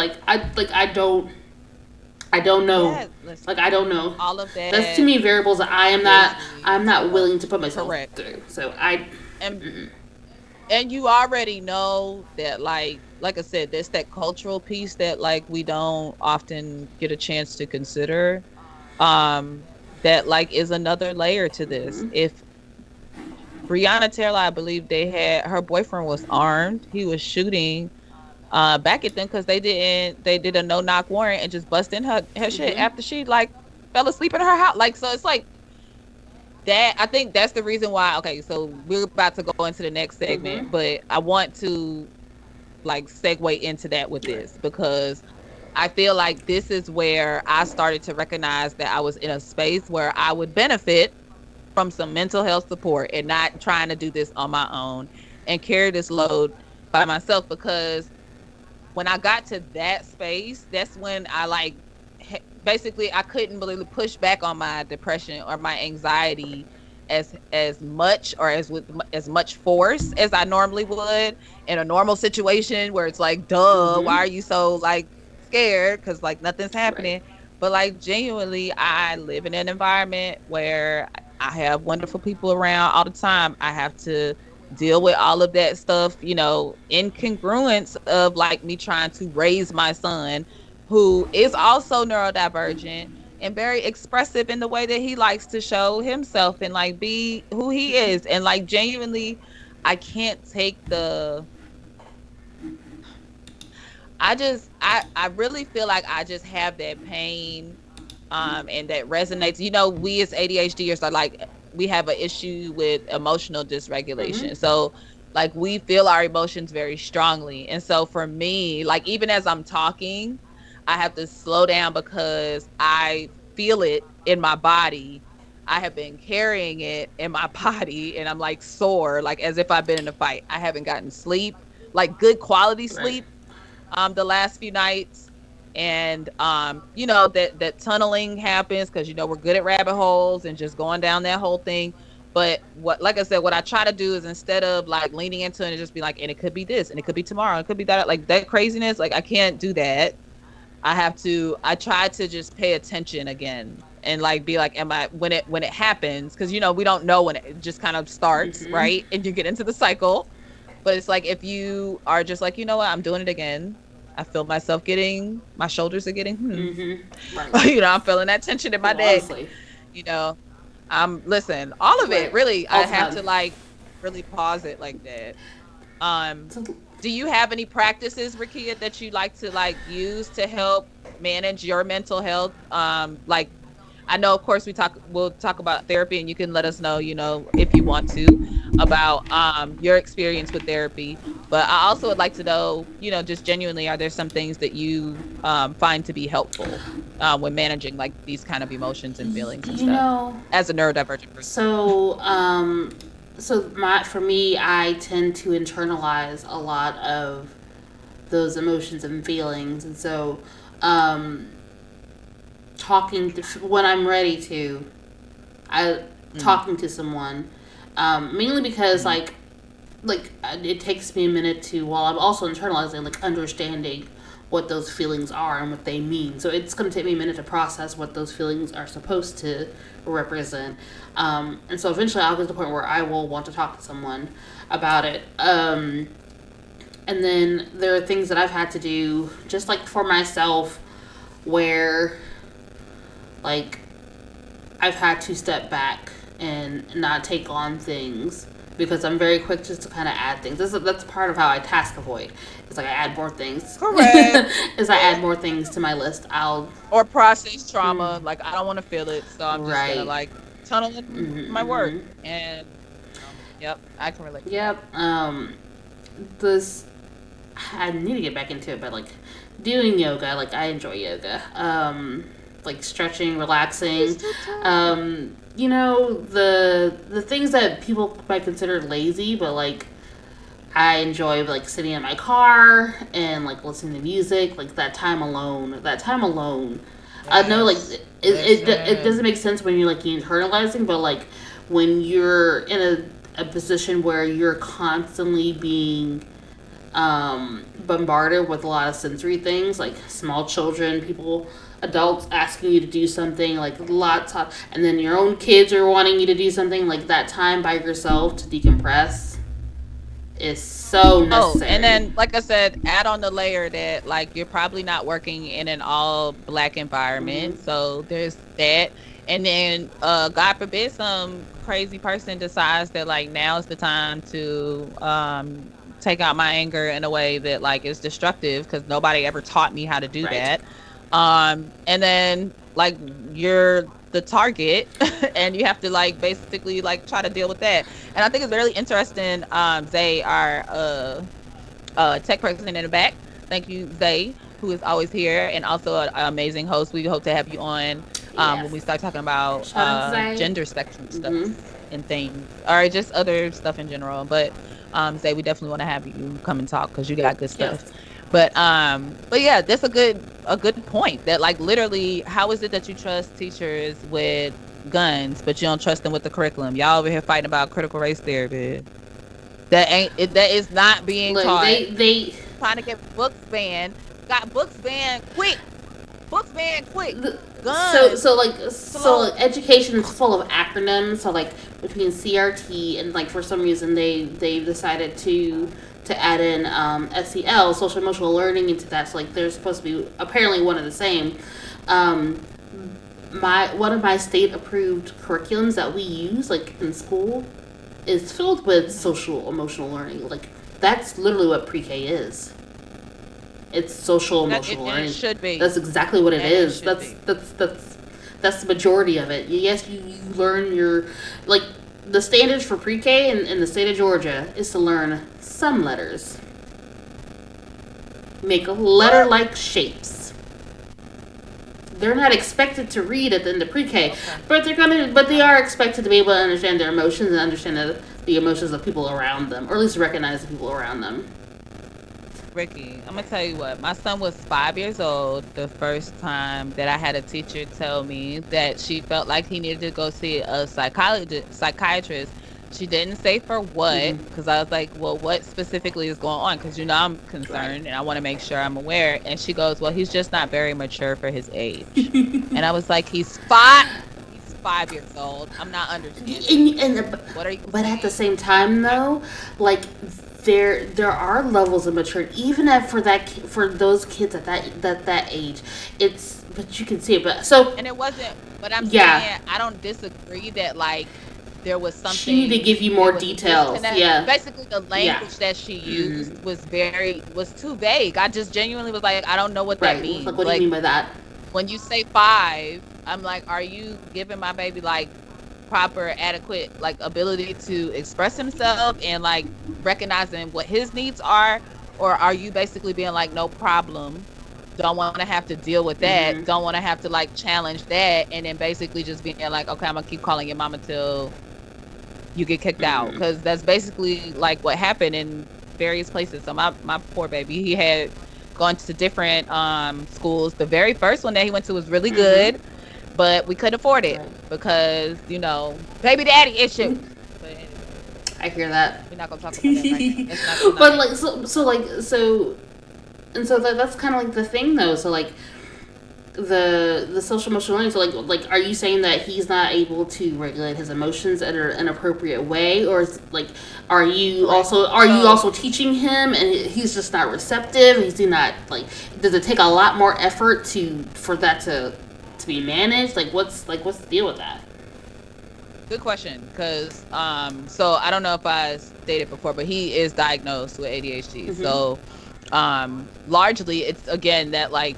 I don't know. Yeah, listen, Like I don't know. all of That's too that many variables that gives me I'm not uh, willing to put myself correct. through. So I And you already know that, like I said, there's that cultural piece that like we don't often get a chance to consider. That like is another layer to this. mm-hmm. If Breonna Taylor, I believe her boyfriend was armed. He was shooting back at them because they did a no knock warrant and just bust in her shit Mm-hmm. after she like fell asleep in her house. Like, so it's like that. I think that's the reason why. Okay, so we're about to go into the next segment, Mm-hmm. but I want to like segue into that with Right. this because I feel like this is where I started to recognize that I was in a space where I would benefit from some mental health support and not trying to do this on my own and carry this load by myself. Because when I got to that space, that's when I like basically I couldn't really push back on my depression or my anxiety as much or as with as much force as I normally would in a normal situation where it's like, duh, why Mm-hmm. are you so like scared? Because like nothing's Right. happening. But like genuinely, I live in an environment where I have wonderful people around all the time. I have to deal with all of that stuff, in congruence of like me trying to raise my son, who is also neurodivergent and very expressive in the way that he likes to show himself and like be who he is. And like genuinely, I can't take I really feel like I just have that pain and that resonates. We as ADHDers are like we have an issue with emotional dysregulation. Mm-hmm. So like we feel our emotions very strongly. And so for me, like even as I'm talking, I have to slow down because I feel it in my body. I have been carrying it in my body and I'm like sore, like as if I've been in a fight. I haven't gotten sleep, like good quality Right. sleep the last few nights. And you know, that tunneling happens because you know we're good at rabbit holes and just going down that whole thing. But what, like I said, what I try to do is instead of like leaning into it and just be like, and it could be this and it could be tomorrow, it could be that, like that craziness, like I can't do that. I try to just pay attention again and like be like, am I, when it happens, because you know we don't know when it just kind of starts, Mm-hmm. right? And you get into the cycle. But it's like if you are just like, you know what, I'm doing it again. I feel myself getting, my shoulders are getting, Mm-hmm. Right. you know, I'm feeling that tension in my Well, neck. honestly, You know, listen, all of it right. really, All I the have time. to like really pause it like that. Um, So, do you have any practices, Rakia, that you like to like use to help manage your mental health? Like I know, of course, we'll talk about therapy, and you can let us know, you know, if you want to, about your experience with therapy. But I also would like to know, you know, just genuinely, are there some things that you find to be helpful when managing like these kind of emotions and feelings and you stuff know, as a neurodivergent person? so my for me, I tend to internalize a lot of those emotions and feelings, and so um, talking to, when I'm ready to, I Mm, talking to someone, mainly because mm, it takes me a minute to, while I'm also internalizing, like understanding what those feelings are and what they mean. So it's going to take me a minute to process what those feelings are supposed to represent. And so eventually I'll get to the point where I will want to talk to someone about it. And then there are things that I've had to do just like for myself where like I've had to step back and not take on things because I'm very quick just to kind of add things. That's part of how I task avoid. It's like I add more things. correct. As I add more things to my list, I'll Or process mm, trauma, like I don't want to feel it, so I'm just gonna right. like tunnel in my work. Mm-hmm. And yep, I can relate to that. Yep. This I need to get back into it, but like doing yoga, like I enjoy yoga. Like stretching, relaxing. Crystal time. The things that people might consider lazy, but like I enjoy like sitting in my car and like listening to music, like that time alone. That time alone. I know like Yes. it Listen. doesn't make sense when you're like internalizing, but like when you're in a position where you're constantly being bombarded with a lot of sensory things, like small children, people, adults asking you to do something, like lots of, and then your own kids are wanting you to do something, like that time by yourself to decompress is so Oh, and necessary. then like I said, add on the layer that like you're probably not working in an all black Mm-hmm. environment. So there's that. And then God forbid some crazy person decides that like now is the time to take out my anger in a way that like is destructive because nobody ever taught me how to do Right. that. And then like you're the target and you have to like basically like try to deal with that. And I think it's really interesting. Zay, our tech person in the back. Thank you, Zay, who is always here and also an amazing host. We hope to have you on when Yes. we start talking about Shout out to Zay. gender spectrum stuff Mm-hmm. and things, or just other stuff in general. But Zay, we definitely want to have you come and talk because you got good stuff. Yes. But yeah, that's a good point. That like literally, how is it that you trust teachers with guns, but you don't trust them with the curriculum? Y'all over here fighting about critical race theory. That ain't it. That is not being Look, taught. they Trying to get books banned. Got books banned quick. Books banned quick. so Guns so like so slow. like, education is full of acronyms. So like between CRT and like for some reason they decided to add in SEL, social emotional learning, into that. So like they're supposed to be apparently one and the same. Um, my one of my state approved curriculums that we use like in school is filled with Mhm. social emotional learning. Like that's literally what pre-K is. It's social That it emotional and it learning. should be. That's exactly what it And it is. should That's be. that's that's That's the majority of it. Yes, you learn your, like, the standards for pre-K in the state of Georgia is to learn some letters. Make What? letter-like shapes. They're not expected to read at the end of pre-K, Okay. but they are expected to be able to understand their emotions and understand the emotions of people around them, or at least recognize the people around them. Ricky, I'm gonna tell you what. My son was 5 years old the first time that I had a teacher tell me that she felt like he needed to go see a psychiatrist. She didn't say for what, Mm-hmm. because I was like, well, what specifically is going on? Because I'm Right. concerned and I want to make sure I'm aware. And she goes, well, he's just not very mature for his age. And I was like, he's five. He's 5 years old. I'm not understanding. What are you But at the saying? same time, I, though, like, there are levels of maturity, even at for those kids at that age. It's, but you can see it. But so, and it wasn't, but I'm yeah, saying I don't disagree that like there was she need to something, give you more there was details. disconnect. Yeah, Basically, the yeah. language that she Mm-hmm. used was too vague. I just genuinely was like, I don't know what that Right. Like, means. what do you Like mean by that? when you say five, I'm like, are you giving my baby like proper, adequate like ability to express himself and like recognizing what his needs are? Or are you basically being like, no problem? Don't want to have to deal with that. Mm-hmm. Don't want to have to like challenge that. And then basically just being like, okay, I'm gonna keep calling your mama till you get kicked out. Mm-hmm. Cause that's basically like what happened in various places. So my poor baby, he had gone to different schools. The very first one that he went to was really Mm-hmm. good, but we couldn't afford it Right. because, baby daddy issues. But anyway, I hear that. we're not gonna talk about that right now. It's not But tonight. like, so that's kind of like the thing, though. So, like, the social emotional learning. So, are you saying that he's not able to regulate his emotions in an appropriate way, or like, Correct. are you So also teaching him and he's just not receptive? He's not, like, does it take a lot more effort for that to be managed? What's the deal with that? good question, because so I don't know if I stated before, but he is diagnosed with ADHD. Mm-hmm. So largely it's again that like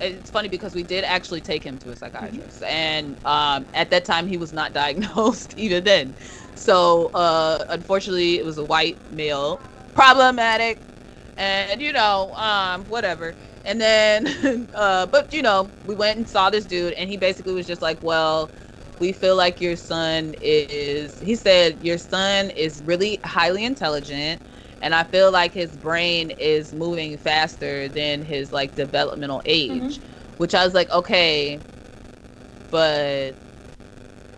it's funny because we did actually take him to a Mm-hmm. psychiatrist, and at that time he was not diagnosed even then. So unfortunately it was a white male, problematic, and whatever. And then but we went and saw this dude, and he basically was just like, well, we feel like he said your son is really highly intelligent, and I feel like his brain is moving faster than his like developmental age. Mm-hmm. Which I was like, okay, but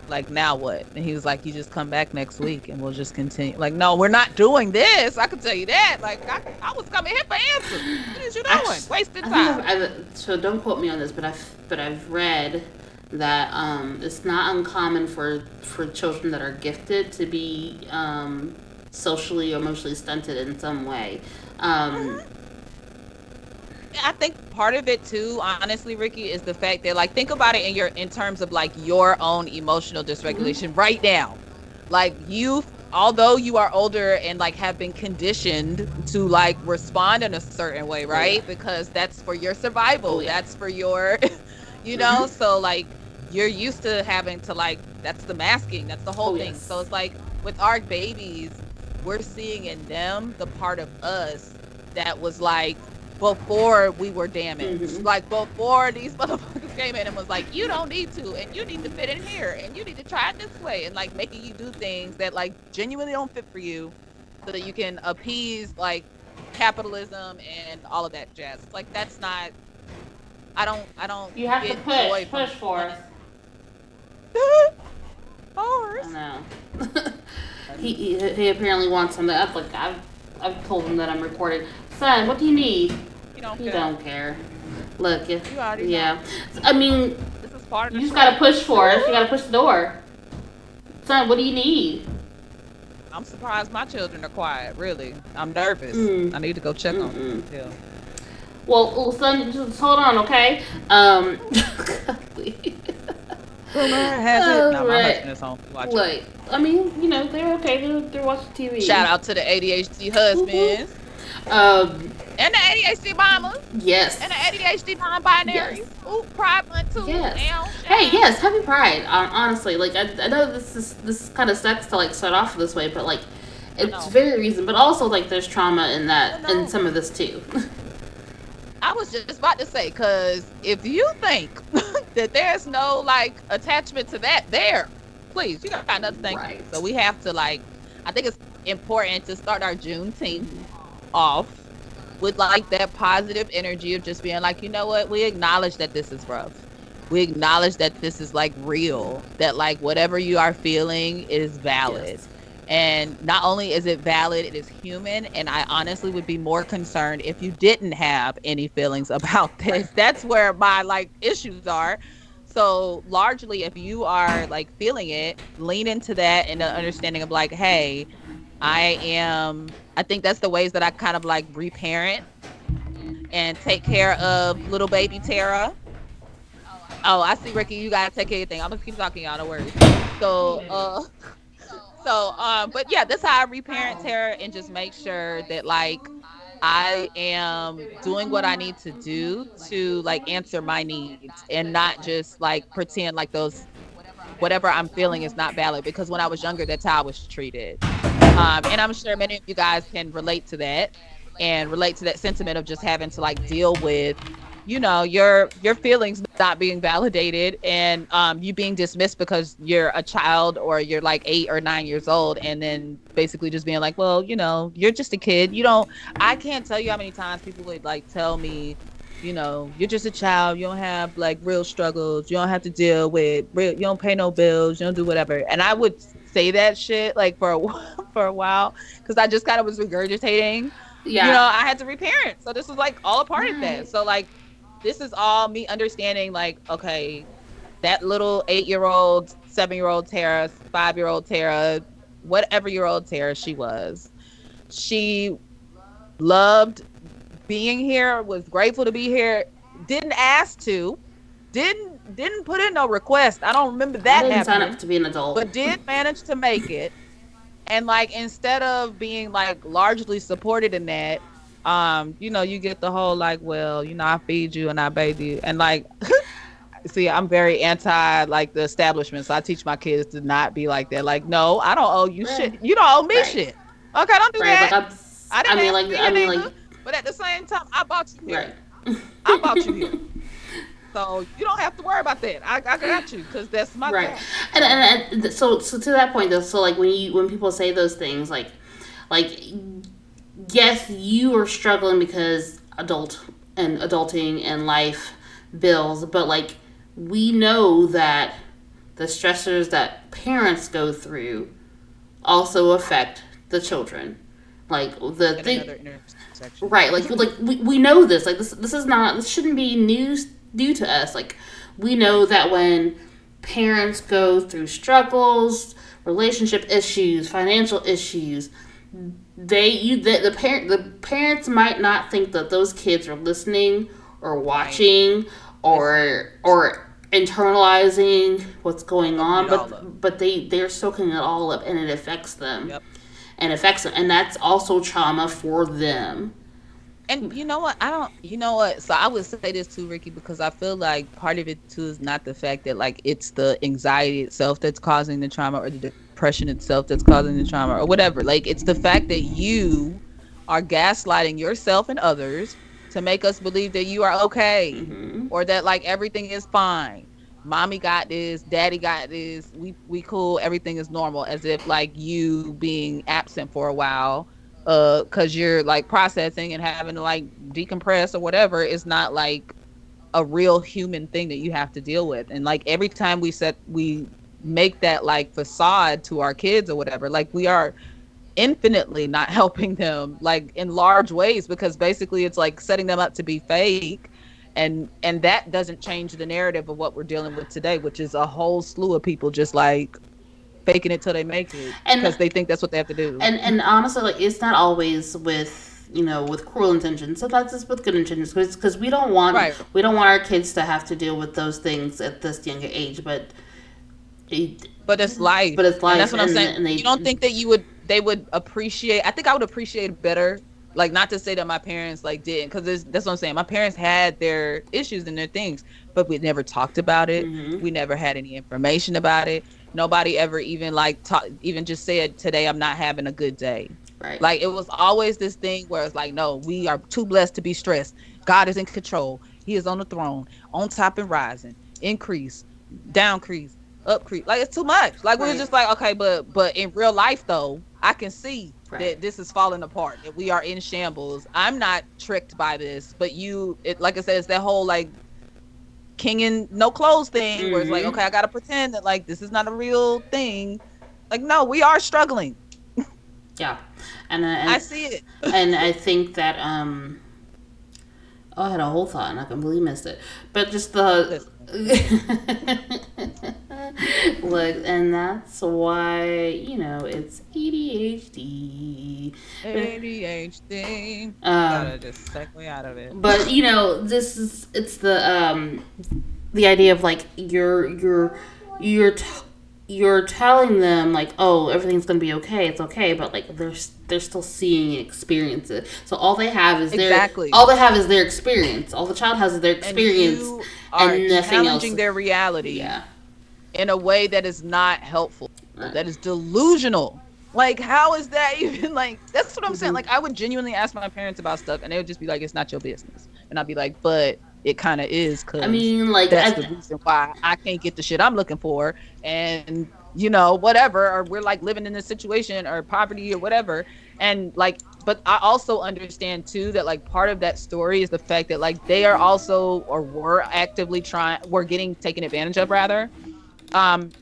like now what? And he was like, you just come back next week and we'll just continue. Like, no, we're not doing this. I can tell you that. Like, I was coming here for answers. What is you doing? Actually, Wasting I think time. so don't quote me on this, but I've read that it's not uncommon for children that are gifted to be socially or emotionally stunted in some way. Um, Mhm. I think part of it too, honestly, Ricky, is the fact that like think about it in terms of like your own emotional mhm, dysregulation right now. Like although you are older and like have been conditioned to like respond in a certain way, oh yeah, right? Because that's for your oh survival. yeah, That's for your hmm, so like you're used to having to like that's the masking, that's the whole oh thing. So yes, it's like with our babies, we're seeing in them the part of us that was like before we were damaged. hmm, Like before these motherfuckers came in and was like, you don't need to, and you need to fit in here, and you need to try it this way, and like making you do things that like genuinely don't fit for you, so that you can appease like capitalism and all of that jazz. It's like that's not. I don't you have to get joy push from for us. wanting I horse. know. That's He apparently wants something. I've told him that I'm recording. Son, what do you need? you don't You care. don't care. Look, yeah, You already know. yeah. I mean, This is part of you the just gotta show. push for us. You gotta push the door. Son, what do you need? I'm surprised my children are quiet. Really, I'm nervous. Mm. I need to go check on them. Mm-mm. Yeah. Well, son, just hold on, okay? Rumor has it. All Now my right. husband is home watching. Like, I mean, they're okay. They're watching Shout TV. out to the ADHD Woo-hoo. husbands Um, and the ADHD mamas and Yes. the ADHD non-binaries. Yes. Ooh, Pride Month too. Yes. Ow, Hey, child. yes, happy Pride. Honestly, like I know this kind of sucks to like start off this way, but like I it's know. very reason. But also like there's trauma in But that in no, some of this too. I was just about to say, because if you think that there's no like attachment to that, there, please, you got another thing to do. So Right. we have to like, I think it's important to start our Juneteenth Mhm. off with like that positive energy of just being like, you know what, we acknowledge that this is rough. We acknowledge that this is like real, that like whatever you are feeling is valid. Yes. And not only is it valid, it is human. And I honestly would be more concerned if you didn't have any feelings about Right. this. That's where my like issues are. So largely, if you are like feeling it, lean into that and the understanding of like, hey, I think that's the ways that I kind of like reparent and take care of little baby Tara. Oh, I see, Ricky. You gotta take care of your thing. I'm gonna keep talking, y'all. No worries. So, but yeah, that's how I reparent Tara and just make sure that like I am doing what I need to do to like answer my needs and not just like pretend like those whatever I'm feeling is not valid, because when I was younger, that's how I was treated. And I'm sure many of you guys can relate to that and relate to that sentiment of just having to like deal with, your feelings not being validated and you being dismissed because you're a child or you're like 8 or 9 years old, and then basically just being like, well, you're just a kid. You don't. I can't tell you how many times people would like tell me, you're just a child. You don't have like real struggles. You don't have to deal with real. You don't pay no bills. You don't do whatever. And I would say that shit like for a for a while, because I just kind of was regurgitating. Yeah. I had to reparent, so this was like all a part of that. Right. So like this is all me understanding like, okay, that little 8-year old, 7-year old Tara, 5-year old Tara, whatever year old Tara she was, she loved being here, was grateful to be here, didn't ask to, didn't put in no request. I don't remember I that didn't sign up happening, to be an adult. but did manage to make it. And like instead of being like largely supported in that, you get the whole like, well, I feed you and I bathe you. And like see, I'm very anti like the establishment. So I teach my kids to not be like that. Like, no, I don't owe you Eh, shit. You don't owe me right. shit. Okay, don't do Right. Like that. I'm. I I didn't mean, ask like for I you mean, like neither. But at the same time, I bought you here. right. I bought you here. So you don't have to worry about that. I got you because that's my Right. child. And, So so to that point though, so like when people say those things, like yes, you are struggling because adulting and life bills, but like we know that the stressors that parents go through also affect the children. Like the at thing, another intersection. right? Like we know this. Like this shouldn't be news new to us. Like we know that when parents go through struggles, relationship issues, financial issues, the parents might not think that those kids are listening or Right. watching Listening. or internalizing what's going Soaking on, it all up. but they're soaking it all up and it affects them Yep. and that's also trauma for them. And you know what? I don't, you know what? So I would say this too, Ricky, because I feel like part of it too is not the fact that like it's the anxiety itself that's causing the trauma or the depression itself that's causing the trauma or whatever. Like it's the fact that you are gaslighting yourself and others to make us believe that you are okay Hmm. or that like everything is fine. Mommy got this, daddy got this, we cool, everything is normal, as if like you being absent for a while because you're like processing and having to like decompress or whatever is not like a real human thing that you have to deal with. And like every time we make that like facade to our kids or whatever, like we are infinitely not helping them like in large ways, because basically it's like setting them up to be fake. And that doesn't change the narrative of what we're dealing with today, which is a whole slew of people just like faking it till they make it and because they think that's what they have to do. and honestly, like it's not always with with cruel intentions. Sometimes it's with good intentions because Right. we don't want our kids to have to deal with those things at this younger age. It, But it's but life. it's And that's life, what I'm saying. and You they don't think that they would appreciate, I think I would appreciate better Like, not to say that my parents like didn't, because that's what I'm saying. My parents had their issues and their things, but we never talked about it. Mm-hmm. We never had any information about it. Nobody ever even like even just said, today I'm not having a good day. Right. Like, it was always this thing where it's like, no, we are too blessed to be stressed. God is in control. He is on the throne, on top and rising, increase, downcrease, upcrease. Like, it's too much. Like, we were Right. just like, okay, but in real life though, I can see Right. that this is falling apart, that we are in shambles. I'm not tricked by this, but like I said, it's that whole like king in no clothes thing where it's like, Mm-hmm. okay, I gotta pretend that like this is not a real thing. Like, no, we are struggling. Yeah. And I see it. and I think that oh, I had a whole thought and I completely missed it. But just the Listen, look, and that's why it's ADHD. ADHD. Um, Gotta just segue out of it. but it's the idea of like you're t- you're telling them like, oh, everything's gonna be okay, it's okay, but like they're still seeing and experience it. So Exactly. all they have is their experience. All the child has is their And experience you are and nothing else. challenging their reality Yeah. in a way that is not helpful, Right. that is delusional. Like, how is that even like, that's what I'm saying. Mm-hmm. Like, I would genuinely ask my parents about stuff and they would just be like, it's not your business. And I'd be like, but it kind of is, I because mean, like that's the reason why I can't get the shit I'm looking for. And, whatever, or we're like living in this situation or poverty or whatever. And like, but I also understand too that like part of that story is the fact that like they are also, or were actively were getting taken advantage of, rather,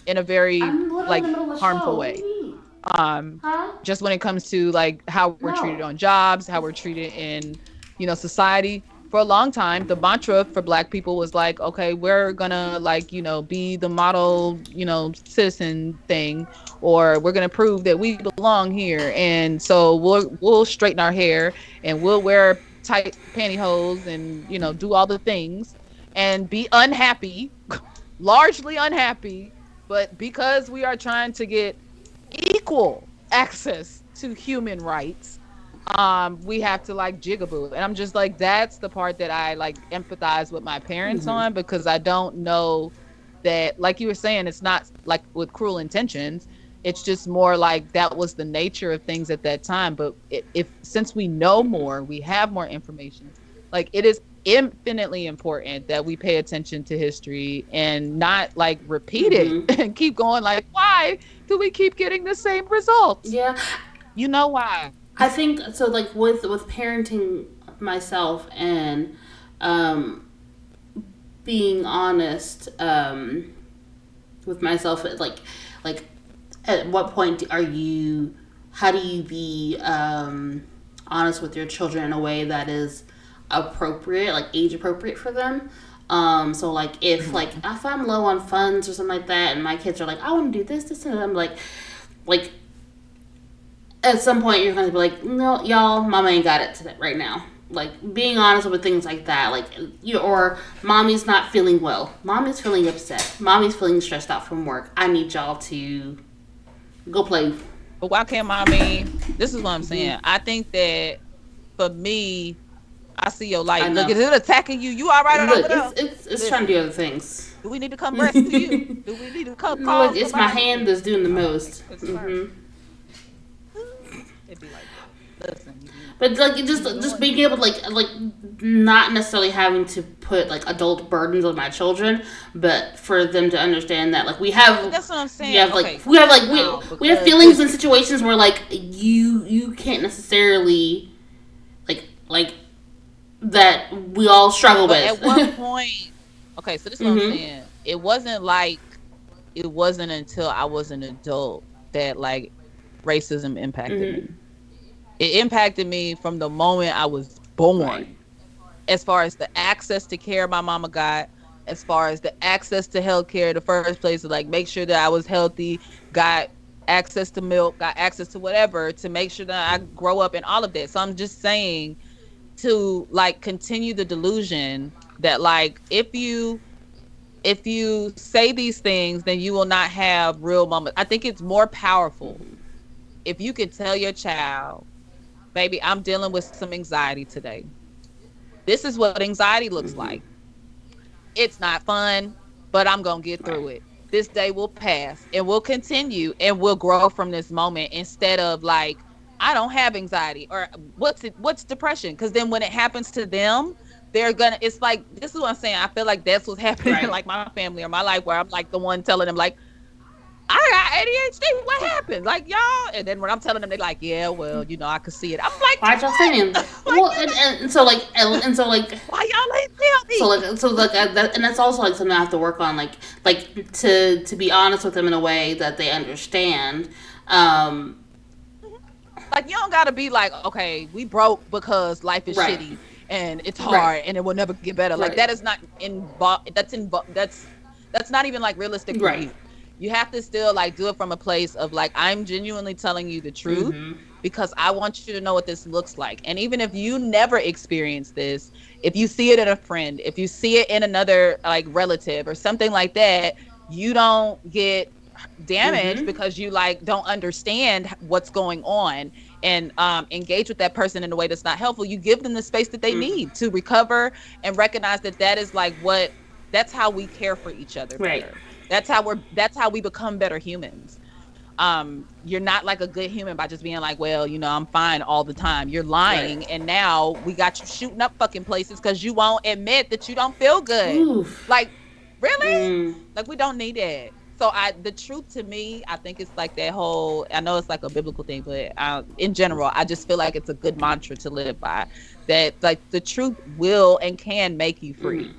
in a very I'm literally in the like middle of the harmful show. What do way. you mean? um Huh? just when it comes to like how we're treated No. on jobs, how we're treated in society. For a long time, the mantra for Black people was like, okay, we're gonna like be the model citizen thing, or we're gonna prove that we belong here, and so we'll straighten our hair and we'll wear tight pantyhose and do all the things and be unhappy, largely unhappy, but because we are trying to get equal access to human rights, we have to like jigaboo. And I'm just like, that's the part that I like empathize with my parents Mm-hmm. on, because I don't know that, like you were saying, it's not like with cruel intentions. It's just more like that was the nature of things at that time. But if since we know more, we have more information, like it is infinitely important that we pay attention to history and not like repeat it Mm-hmm. and keep going like, why do we keep getting the same results? Yeah. You know why? I think so. Like with parenting myself and um, being honest with myself, like at what point are you? How do you be honest with your children in a way that is appropriate, like age appropriate for them? So like Mhm. if I'm low on funds or something like that, and my kids are like, I want to do this, and I'm like at some point you're going to be like, no, y'all, mama ain't got it today, right now. Like being honest with things like that, like or mommy's not feeling well, mommy's feeling upset, mommy's feeling stressed out from work. I need y'all to go play. But why can't mommy? This is what I'm saying. Mm-hmm. I think that for me, I see your I light. Look, know. is it attacking you? You all right over Look, there? it's trying to do Listen, other things. do we need to come rescue you? Look, Do we need to come call it's my somebody? hand that's doing the most. It's Mm-hmm. It'd be like that. Listen, But like it you just doing being able to like not necessarily having to put like adult burdens on my children, but for them to understand that like But that's what I'm we saying. have Okay, now we have because feelings in situations where like you can't necessarily like that we all struggle but with. at what point? Okay, so this is what I'm Mhm. saying. It wasn't until I was an adult that like racism impacted me. Mhm. It impacted me from the moment I was Right. born, as far as the access to care my mama got, as far as the access to health care, the first place to like make sure that I was healthy, got access to milk, got access to whatever to make sure that I grow up and all of that. So I'm just saying, to like continue the delusion that like if you say these things, then you will not have real moments. I think it's more powerful if you could tell your child, baby, I'm dealing with some anxiety today. This is what anxiety looks like. Mm-hmm. It's not fun, but I'm going to get Right. through it. This day will pass and we'll continue and we'll grow from this moment instead of like, I don't have anxiety or what's depression? Because then when it happens to them, they're gonna, it's like, this is what I'm saying. I feel like that's what's happening in Right. like my family or my life where I'm like the one telling them, like, I got ADHD. What happened? Like, y'all. And then when I'm telling them, they're like, yeah, well, I could see it. I'm like, Why y'all saying? like, Well, and so like and so like why y'all ain't tell so me? that, and that's also like something I have to work on, like to be honest with them in a way that they understand. Um, Like, you don't gotta be like, okay, we broke because life is right, shitty and it's right, hard and it will never get better. Like, that right, is not involved. That's not even like realistic for right. you. You have to still like do it from a place of like, I'm genuinely telling you the truth Mm-hmm. because I want you to know what this looks like. And even if you never experience this, if you see it in a friend, if you see it in another like relative or something like that, you don't get damaged Mm-hmm. because you like don't understand what's going on and engage with that person in a way that's not helpful. You give them the space that they Mm-hmm. need to recover and recognize that that is like what that's how we care for each other Right. better. That's how we become better humans. You're not like a good human by just being like, well, I'm fine all the time. You're Right. lying, and now we got you shooting up fucking places because you won't admit that you don't feel good. Oof. Like, really? Mm. Like, we don't need that. So the truth to me, I think it's like that whole, I know it's like a biblical thing, but in general, I just feel like it's a good mantra to live by, that like the truth will and can make you Mm-hmm. free.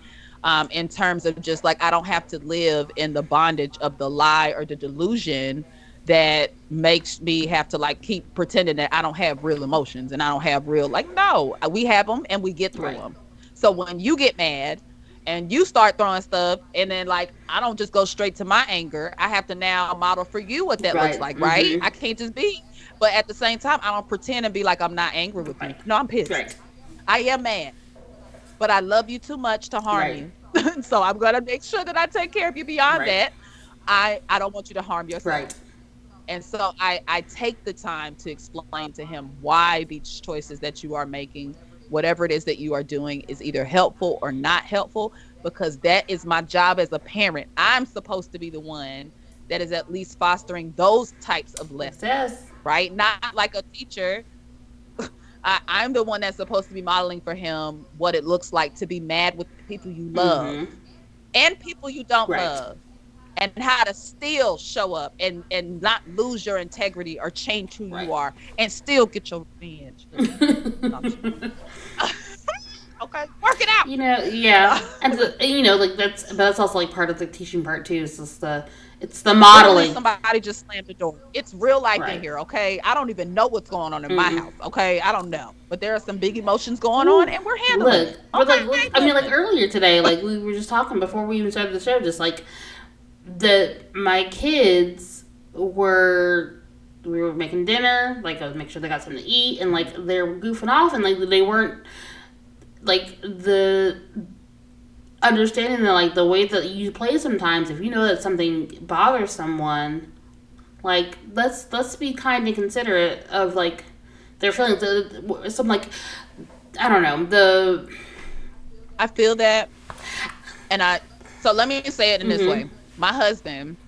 In terms of just like, I don't have to live in the bondage of the lie or the delusion that makes me have to like keep pretending that I don't have real emotions and I don't have real, like, no, we have them and we get through Right. them. So when you get mad and you start throwing stuff, and then like, I don't just go straight to my anger. I have to now model for you what that looks Right. like, right? I Mm-hmm. can't just be, but at the same time, I don't pretend and be like, I'm not angry with you. Right. No, I'm pissed. Right. I am mad, but I love you too much to harm Right. you. So I'm gonna make sure that I take care of you beyond Right. that. I don't want you to harm yourself. Right. And so I take the time to explain to him why these choices that you are making, whatever it is that you are doing, is either helpful or not helpful, because that is my job as a parent. I'm supposed to be the one that is at least fostering those types of Yes. lessons, Yes. right? Not like a teacher. I'm the one that's supposed to be modeling for him what it looks like to be mad with people you love Mm-hmm. and people you don't Right. love, and how to still show up and not lose your integrity or change who you Right. are and still get your revenge. No, I'm just okay, work it out. Yeah, and like that's also like part of the teaching part too. Is just it's the Literally, modeling. somebody just slammed the door. It's real life in Right. here, okay? I don't even know what's going on in my Mm-mm. house, okay? I don't know. But there are some big emotions going on Ooh, and we're handling look, it. but Okay, I mean, like listen. earlier today, like we were just talking before we even started the show, just like that my kids were we were making dinner, like I was making sure they got something to eat, and like they're goofing off, and like they weren't like the understanding that like the way that you play sometimes, if you know that something bothers someone, like let's be kind and considerate of like their feelings. Some like I don't know the I feel that. And so let me say it in this way. mm-hmm, My husband,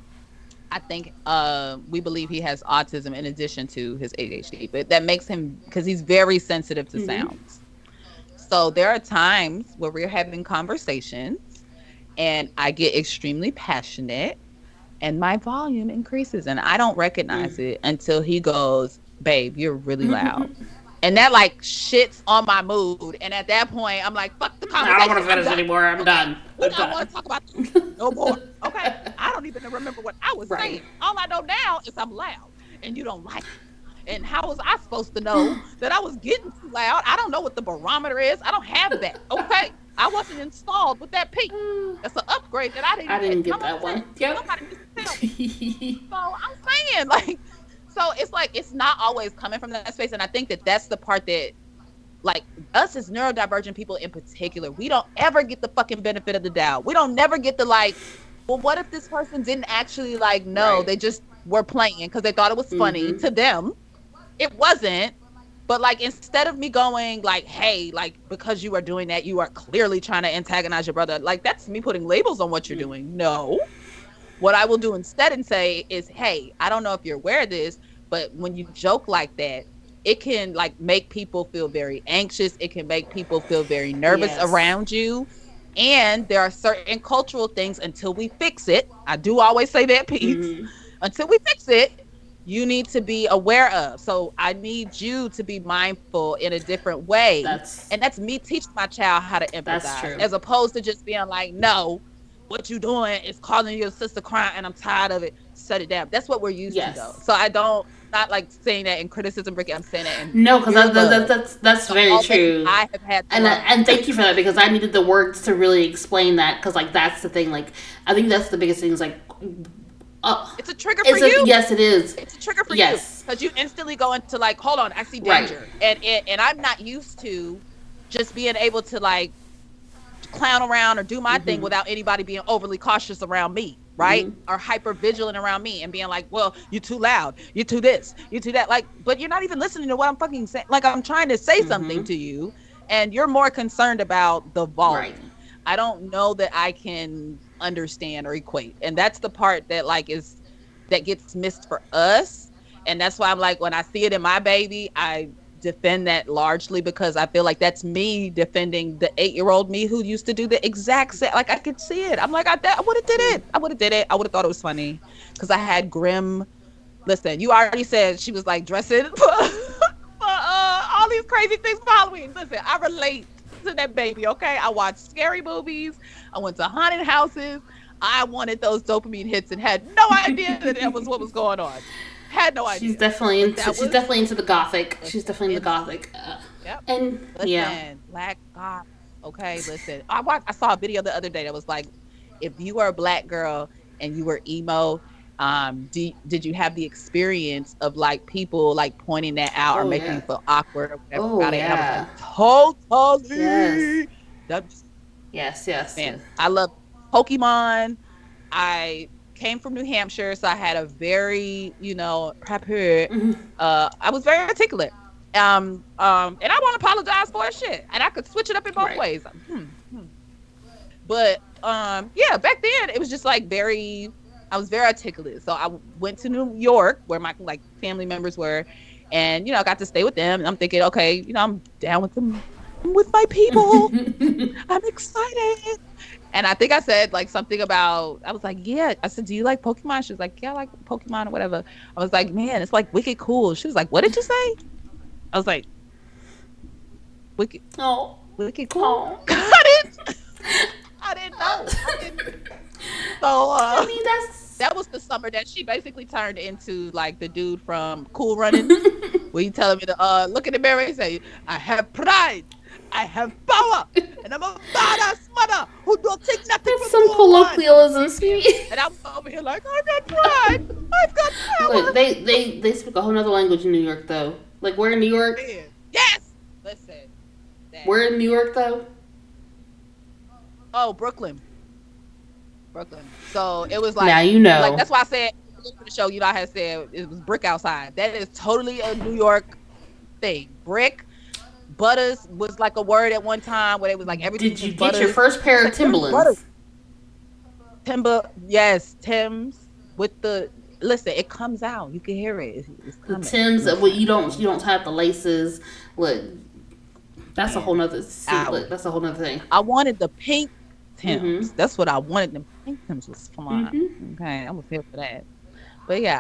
I think we believe he has autism in addition to his ADHD, but that makes him, because he's very sensitive to mm-hmm, sounds. So there are times where we're having conversations and I get extremely passionate and my volume increases and I don't recognize it until he goes, "Babe, you're really loud." mm-hmm. And that like shits on my mood. And at that point, I'm like, fuck the I don't conversation. want to I'm finish done. anymore. I'm Okay. done. We I'm don't done. want to talk about this no more. Okay. I don't even remember what I was Right. saying. All I know now is I'm loud and you don't like it. And how was I supposed to know that I was getting too loud? I don't know what the barometer is. I don't have that. Okay. I wasn't installed with that peak. That's an upgrade that I I didn't didn't get. get Come on, that sis. one. Yep. Somebody needs to tell me. So I'm saying, like, so it's like, it's not always coming from that space. And I think that that's the part that, like, us as neurodivergent people in particular, we don't ever get the fucking benefit of the doubt. We don't never get the, like, well, what if this person didn't actually, like, know? Right. They just were playing because they thought it was funny Mm-hmm. to them. It wasn't. But like instead of me going like, hey, like because you are doing that, you are clearly trying to antagonize your brother. Like that's me putting labels on what you're Mm. doing. No. What I will do instead and say is, hey, I don't know if you're aware of this, but when you joke like that, it can like make people feel very anxious. It can make people feel very nervous Yes. around you. And there are certain cultural things until we fix it. I do always say that piece. Mm-hmm. Until we fix it, you need to be aware of. So I need you to be mindful in a different way. That's And that's me teaching my child how to that's empathize, true. as opposed to just being like, no, what you doing is causing your sister crying and I'm tired of it. Shut it down. That's what we're used to though. Yes. So I don't, not like saying that in criticism, Ricky. I'm saying that in No, because pure love. that's So very all ladies, true. I have had to And learn. thank you for that because I needed the words to really explain that because like that's the thing like I think that's the biggest thing is like It's a trigger for it's a you. yes it is It's a trigger for you yes because you instantly go into like, hold on, I see right danger, and I'm not used to just being able to like clown around or do my thing mm-hmm. without anybody being overly cautious around me, right? Mm-hmm. Or hyper vigilant around me and being like, well, you too loud, you too this, you too that. Like, but you're not even listening to what I'm fucking saying. Like, I'm trying to say something Mm-hmm. to you, and you're more concerned about the Right. volume. I don't know that I can understand or equate. And that's the part that like is that gets missed for us. And that's why I'm like, when I see it in my baby, I defend that largely because I feel like that's me defending the 8-year-old me who used to do the exact same. Like I could see it. I'm like, I would have did Mm. it. I would have did it. I would have thought it was funny because I had grim. Listen, you already said she was like dressing for all these crazy things for Halloween. Listen, I relate to that baby. Okay, I watched scary movies. I went to haunted houses. I wanted those dopamine hits and had no idea that that was what was going on. Had no idea. But that She's was definitely into the gothic. She's listen, definitely into the it's gothic. yep. And yeah. Listen, Black God. Okay, listen. I saw a video the other day that was like, if you were a black girl and you were emo, did you have the experience of like people like pointing that out or Oh making yeah. you feel awkward or whatever Oh about it? And I was like, yeah. Yes. totally. That Yes. Yes. man, Yes. I love Pokemon. I came from New Hampshire, so I had a very, proper. Mm-hmm. I was very articulate. And I won't apologize for shit. And I could switch it up in both Right. ways. But yeah, back then it was just like very. I was very articulate. So I went to New York where my like family members were, and I got to stay with them. And I'm thinking, okay, I'm down with them, I'm with my people. I'm excited. And I think I said like something about, I was like, yeah. I said, do you like Pokemon? She was like, yeah, I like Pokemon or whatever. I was like, man, it's like wicked cool. She was like, what did you say? I was like, wicked, Oh. wicked cool. Oh. I didn't know. I didn't. So I mean that's. that was the summer that she basically turned into like the dude from Cool Runnings, where you telling me to look in the mirror and say, I have pride, I have power, and I'm a badass mother who don't take nothing That's from some no one. That was colloquialism, me. sweetie. And I'm over here like, I got pride, I've got Look, power. they speak a whole nother language in New York though. Like we're in New York. Man. Yes. Listen, that. We're in New York though. Oh, Brooklyn. Brooklyn. So it was Now you like know. that's why I said for the show, I had said it was brick outside. That is totally a New York thing. Brick. Butters was like a word at one time where it was like everything Did you was get your butters. first pair It's of like where's butter? Timberlands? Timber, yes, Tim's with the listen. It comes out. You can hear it. It's The coming. Tims that well, Listen, you don't have the laces. Look, that's a whole man. nother see. Look, that's a whole nother thing. I wanted the pink Mm-hmm. Tims. That's what I wanted. The pink Tims was flying. Mm-hmm. Okay, I was here for that. But yeah,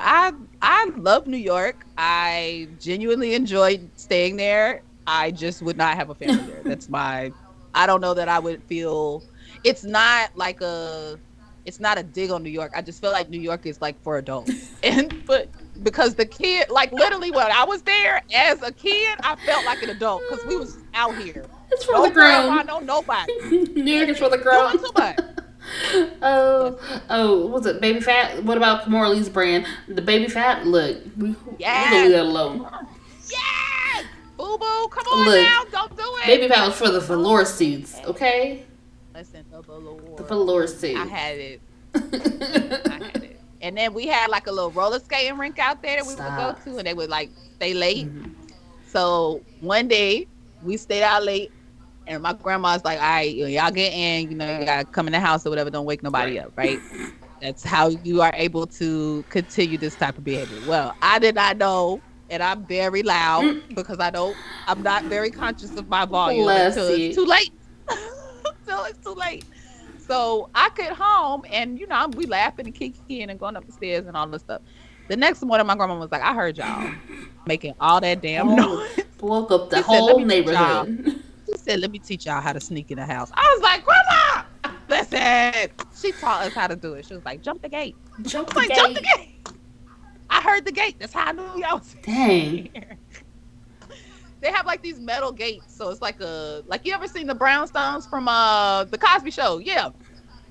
I love New York. I genuinely enjoyed staying there. I just would not have a family there. That's my. I don't know that I would feel. It's not like a. It's not a dig on New York. I just feel like New York is like for adults, and but because the kid, like literally when I was there as a kid, I felt like an adult because we was out here. It's for the No grandma, grown. no nobody. New York is for the Doing grown. too much. Oh, Listen. what was it Baby Fat? What about Morley's brand? The Baby Fat. Look, we gonna leave Yes. that alone. Yes. Boo boo. Come on Look, now. Don't do it. Baby Fat was for the Don't velour do suits. it. Okay, Listen, the the velour. velour I suit. had it. I had it. And then we had like a little roller skating rink out there that we would go Stop. to, and they would like stay late. Mhm. So one day we stayed out late, and my grandma's like, "All right, y'all get in. You gotta come in the house or whatever. Don't wake nobody Right. up, right?" That's how you are able to continue this type of behavior. Well, I did not know, and I'm very loud Mm, because I'm not very conscious of my volume bless until it's you. too late. Until it's too late. So I get home and we laughing and kicking and going up the stairs and all this stuff. The next morning, my grandma was like, "I heard y'all making all that damn Oh, noise." woke up the She said, "Let whole me teach y'all." neighborhood. She said, "Let me teach y'all how to sneak in the house." I was like, "Grandma, listen." She taught us how to do it. She was like, "Jump the gate." I Jump was the like, "Jump the gate. gate." I heard the gate. That's how I knew y'all was Dang. here. They have like these metal gates. So it's like you ever seen the brownstones from the Cosby show? Yeah.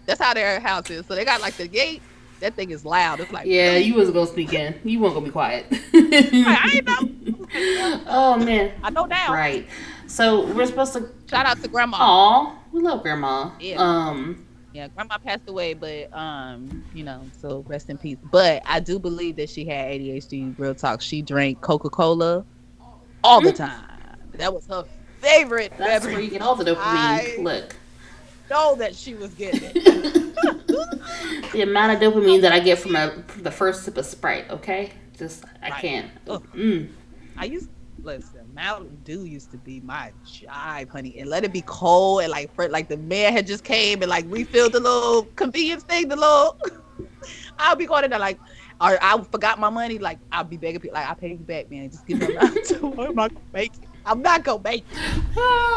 That's how their house is. So they got like the gate. That thing is loud. It's like Yeah, really you wasn't gonna sneak in. You weren't gonna be quiet. I ain't know. I was like, well, Oh man. I know now. Right. So we're supposed to. Shout out to grandma. Aw, we love grandma. Yeah. Yeah, grandma passed away, but so rest in peace. But I do believe that she had ADHD. Real talk. She drank Coca-Cola all the mm, time. That was her favorite that's where beverage. you get all the dopamine. I Look. know that she was getting it. The amount of dopamine that I get from the first sip of Sprite, okay? Just I Right. can't. Ugh. Mm. I used listen, Mountain Dew used to be my jive, honey. And let it be cold and like the man had just came and like refilled the little convenience thing, the little I'll be going in there like, or I forgot my money. Like I'll be begging people, like I'll pay you back, man. Just give me a round two. I'm not gonna make it. I'm not gonna make it.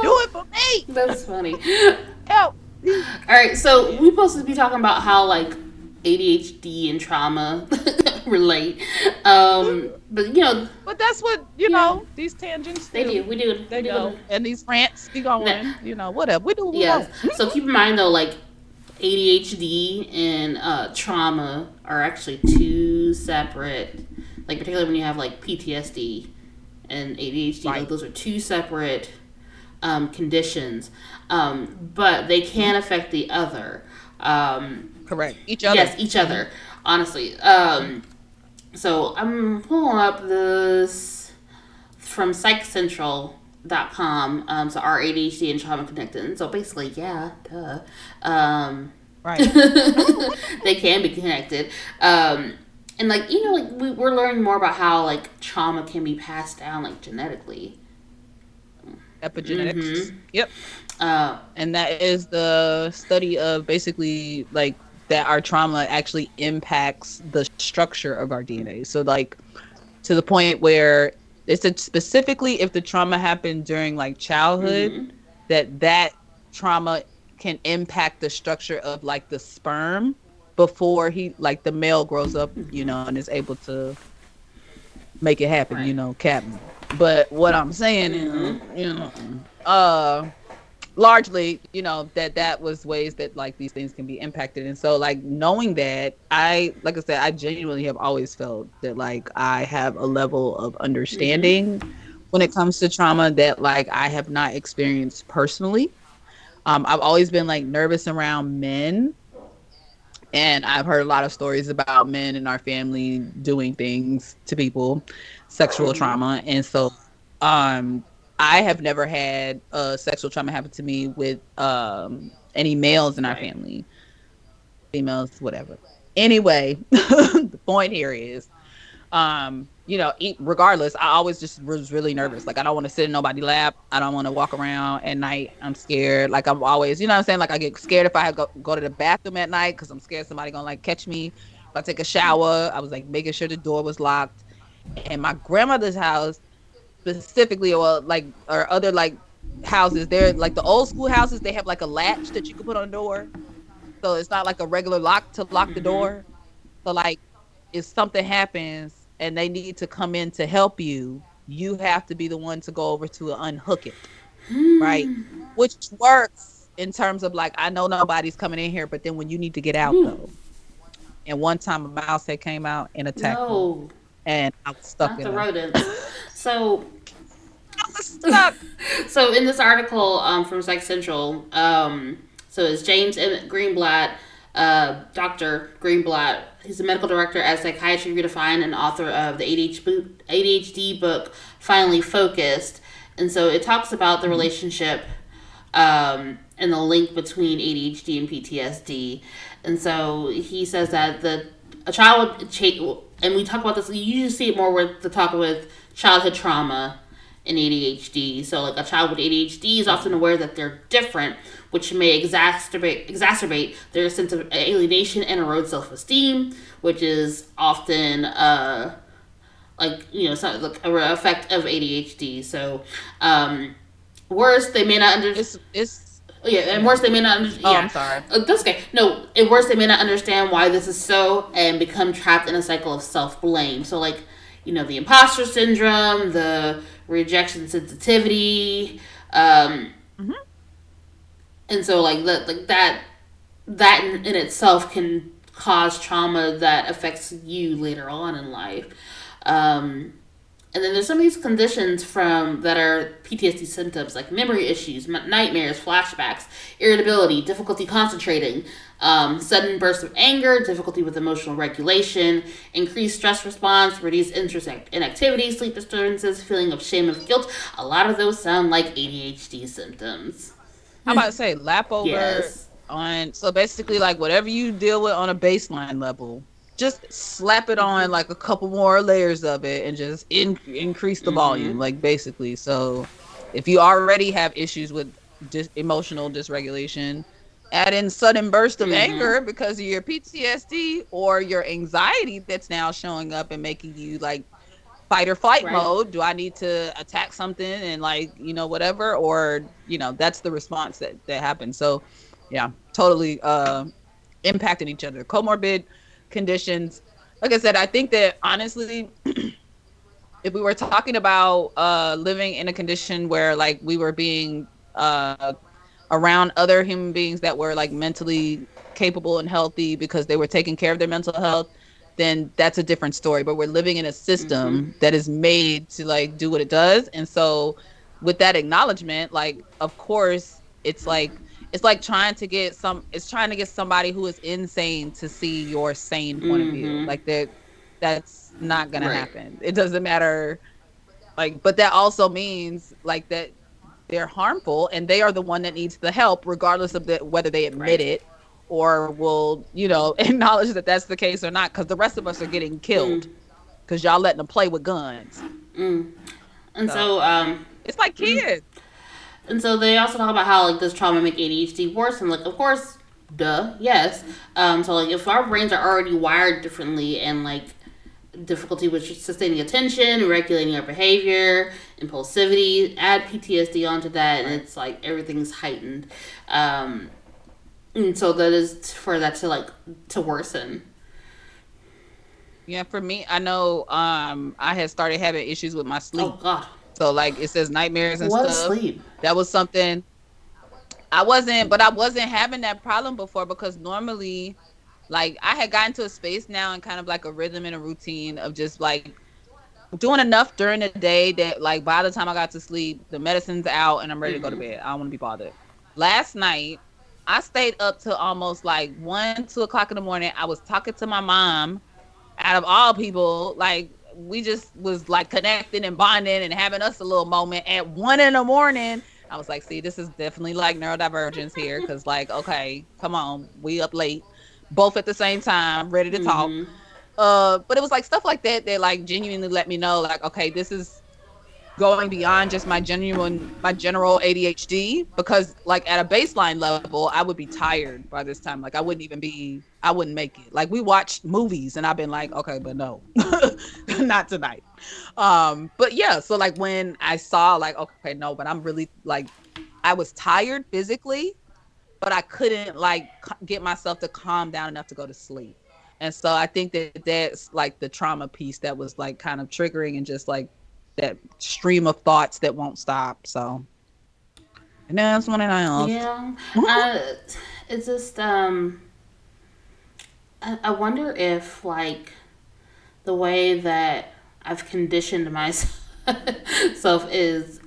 Do Ah, it for me. that's funny. Help. All right, so Yeah. we're supposed to be talking about how like ADHD and trauma relate. But But that's what yeah, these tangents they do. do. We do. We They do. go, and these rants be going. Whatever. We do what we Yes. want. So keep in mind though, like ADHD and trauma are actually two separate. Like particularly when you have like PTSD and ADHD, like Right. those are two separate conditions, but they can affect the other. Correct. Each other. Yes, each Hmm. other. Honestly. So I'm pulling up this from PsychCentral.com. So are ADHD and trauma connected? And so basically, yeah, duh. Um, Right. they can be connected. And like like we're learning more about how like trauma can be passed down like genetically. Epigenetics. Mm-hmm. Yep. Uh, And that is the study of basically like that our trauma actually impacts the structure of our DNA. So like to the point where they said specifically if the trauma happened during like childhood, mm-hmm. that trauma can impact the structure of like the sperm before he like the male grows up, Mm-hmm. and is able to make it happen, Right. Captain. But what I'm saying is, Mm-hmm. largely, that was ways that like these things can be impacted. And so like knowing that, like I said, I genuinely have always felt that like I have a level of Mm-hmm. understanding when it comes to trauma that like I have not experienced personally. I've always been like nervous around men, and I've heard a lot of stories about men in our family doing things to people, sexual Mm-hmm. trauma. And so um I have never had sexual trauma happen to me with any males in our Right. family, females, whatever. Anyway, the point here is regardless, I always just was really nervous. Like I don't want to sit in nobody's lap. I don't want to walk around at night. I'm scared. Like I'm always, what I'm saying? Like I get scared if I go to the bathroom at night because I'm scared somebody gonna like catch me. If I take a shower, I was like making sure the door was locked. And my grandmother's house specifically, or other like houses, they're like the old school houses, they have like a latch that you can put on the door. So it's not like a regular lock to lock the Mm-hmm. door. So like if something happens and they need to come in to help you, you have to be the one to go over to unhook it, right? Which works in terms of like I know nobody's coming in here, but then when you need to get out Whew. though. And one time a mouse had came out and attacked me, No, and I was stuck not in the there. rodents. So I was stuck. in this article from Psych Central, so it's James Emmett Greenblatt. Dr. Greenblatt. He's a medical director at Psychiatry Redefined and author of the ADHD book Finally Focused. And so it talks about the Mhm. relationship and the link between ADHD and PTSD. And so he says that a child and we talk about this. You usually see it more with the talk with childhood trauma and ADHD. So like a child with ADHD is often aware that they're different, which may exacerbate their sense of alienation and erode self esteem, which is often like like a effect of ADHD. So worse, they may not understand. It's Yeah, and yeah. worse, they may not. Oh, I'm Yeah, sorry. that's okay. No, and worse, they may not understand why this is so, and become trapped in a cycle of self blame. So, like, the imposter syndrome, the rejection sensitivity, um, Mhm. and so that in itself can cause trauma that affects you later on in life. Um, and then there's some of these conditions from that are PTSD symptoms like memory issues, nightmares, flashbacks, irritability, difficulty concentrating, sudden bursts of anger, difficulty with emotional regulation, increased stress response, reduced interest in activities, sleep disturbances, feeling of shame and guilt. A lot of those sound like ADHD symptoms. I'm about to say lap over Yes. on, so basically like whatever you deal with on a baseline level, just slap it on like a couple more layers of it and just increase the volume, Mm-hmm. like basically. So if you already have issues with emotional dysregulation, add in sudden burst of Mm-hmm. anger because of your PTSD or your anxiety that's now showing up and making you like fight or flight Right. mode. Do I need to attack something and like, whatever, or, that's the response that happens. So yeah, totally impacting each other. Comorbid conditions. Like I said, I think that honestly, if we were talking about living in a condition where like we were being uh around other human beings that were like mentally capable and healthy because they were taking care of their mental health, then that's a different story. But we're living in a Mm-hmm. system that is made to like do what it does. And so with that acknowledgement, like of course it's like trying to get somebody who is insane to see your sane point of view. Mm-hmm. Like that's not gonna Right. happen. It doesn't matter, like, but that also means like that they're harmful and they are the one that needs the help regardless of whether they admit Right. it or will acknowledge that that's the case or not, because the rest of us are getting Mm. killed because y'all letting them play with guns. Mm. And So so it's like mm. kids. And so they also talk about how like does trauma make ADHD worse? And like of course, duh, yes. So like if our brains are already wired differently and like difficulty with sustaining attention, regulating our behavior, impulsivity, add PTSD onto that, and Right. it's like everything's heightened. Um, and so that is for that to like to worsen. Yeah, for me, I know I had started having issues with my Oh sleep. God, So like it says nightmares and what a stuff. sleep. That was something I wasn't having that problem before because normally like I had gotten to a space now and kind of like a rhythm and a routine of just like doing enough during the day that like by the time I got to sleep, the medicine's out and I'm ready to go to Mm-hmm. bed. I don't want to be bothered. Last night, I stayed up till almost like 1, 2 o'clock in the morning. I was talking to my mom out of all people. Like we just was like connecting and bonding and having us a little moment at 1 in the morning. I was like, see, this is definitely like neurodivergence here. Cause like, okay, come on, we up late, both at the same time, ready to talk. Mm-hmm. But it was like stuff like that that like genuinely let me know, like, okay, this is going beyond just my general ADHD, because like at a baseline level, I would be tired by this time. Like I wouldn't make it. Like we watched movies and I've been like, okay, but no, not tonight. But yeah, so like when I saw like, okay, no, but I'm really like, I was tired physically, but I couldn't like get myself to calm down enough to go to sleep. And so I think that that's like the trauma piece that was like kind of triggering and just like that stream of thoughts that won't stop. So, and that's what I asked. Yeah. It's just I wonder if like the way that I've conditioned myself is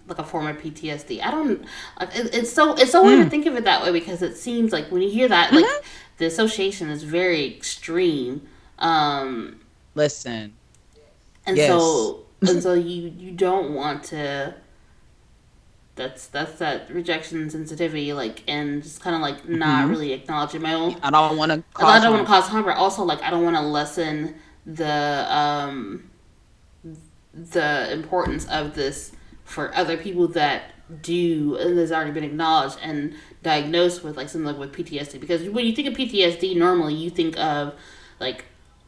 like a form of PTSD. I don't like it's so weird to Mm. think of it that way because it seems like when you hear that, like Hmm. the association is very extreme. Um Listen. and Yes. so you don't want to, that's that rejection sensitivity, like, and just kind of like not Hmm. really acknowledging my own. I don't want to I cause don't want to harm. cause harm, but also like I don't want to lessen the importance of this for other people that do, and has already been acknowledged and diagnosed with like something like with PTSD. Because when you think of PTSD, normally you think of like,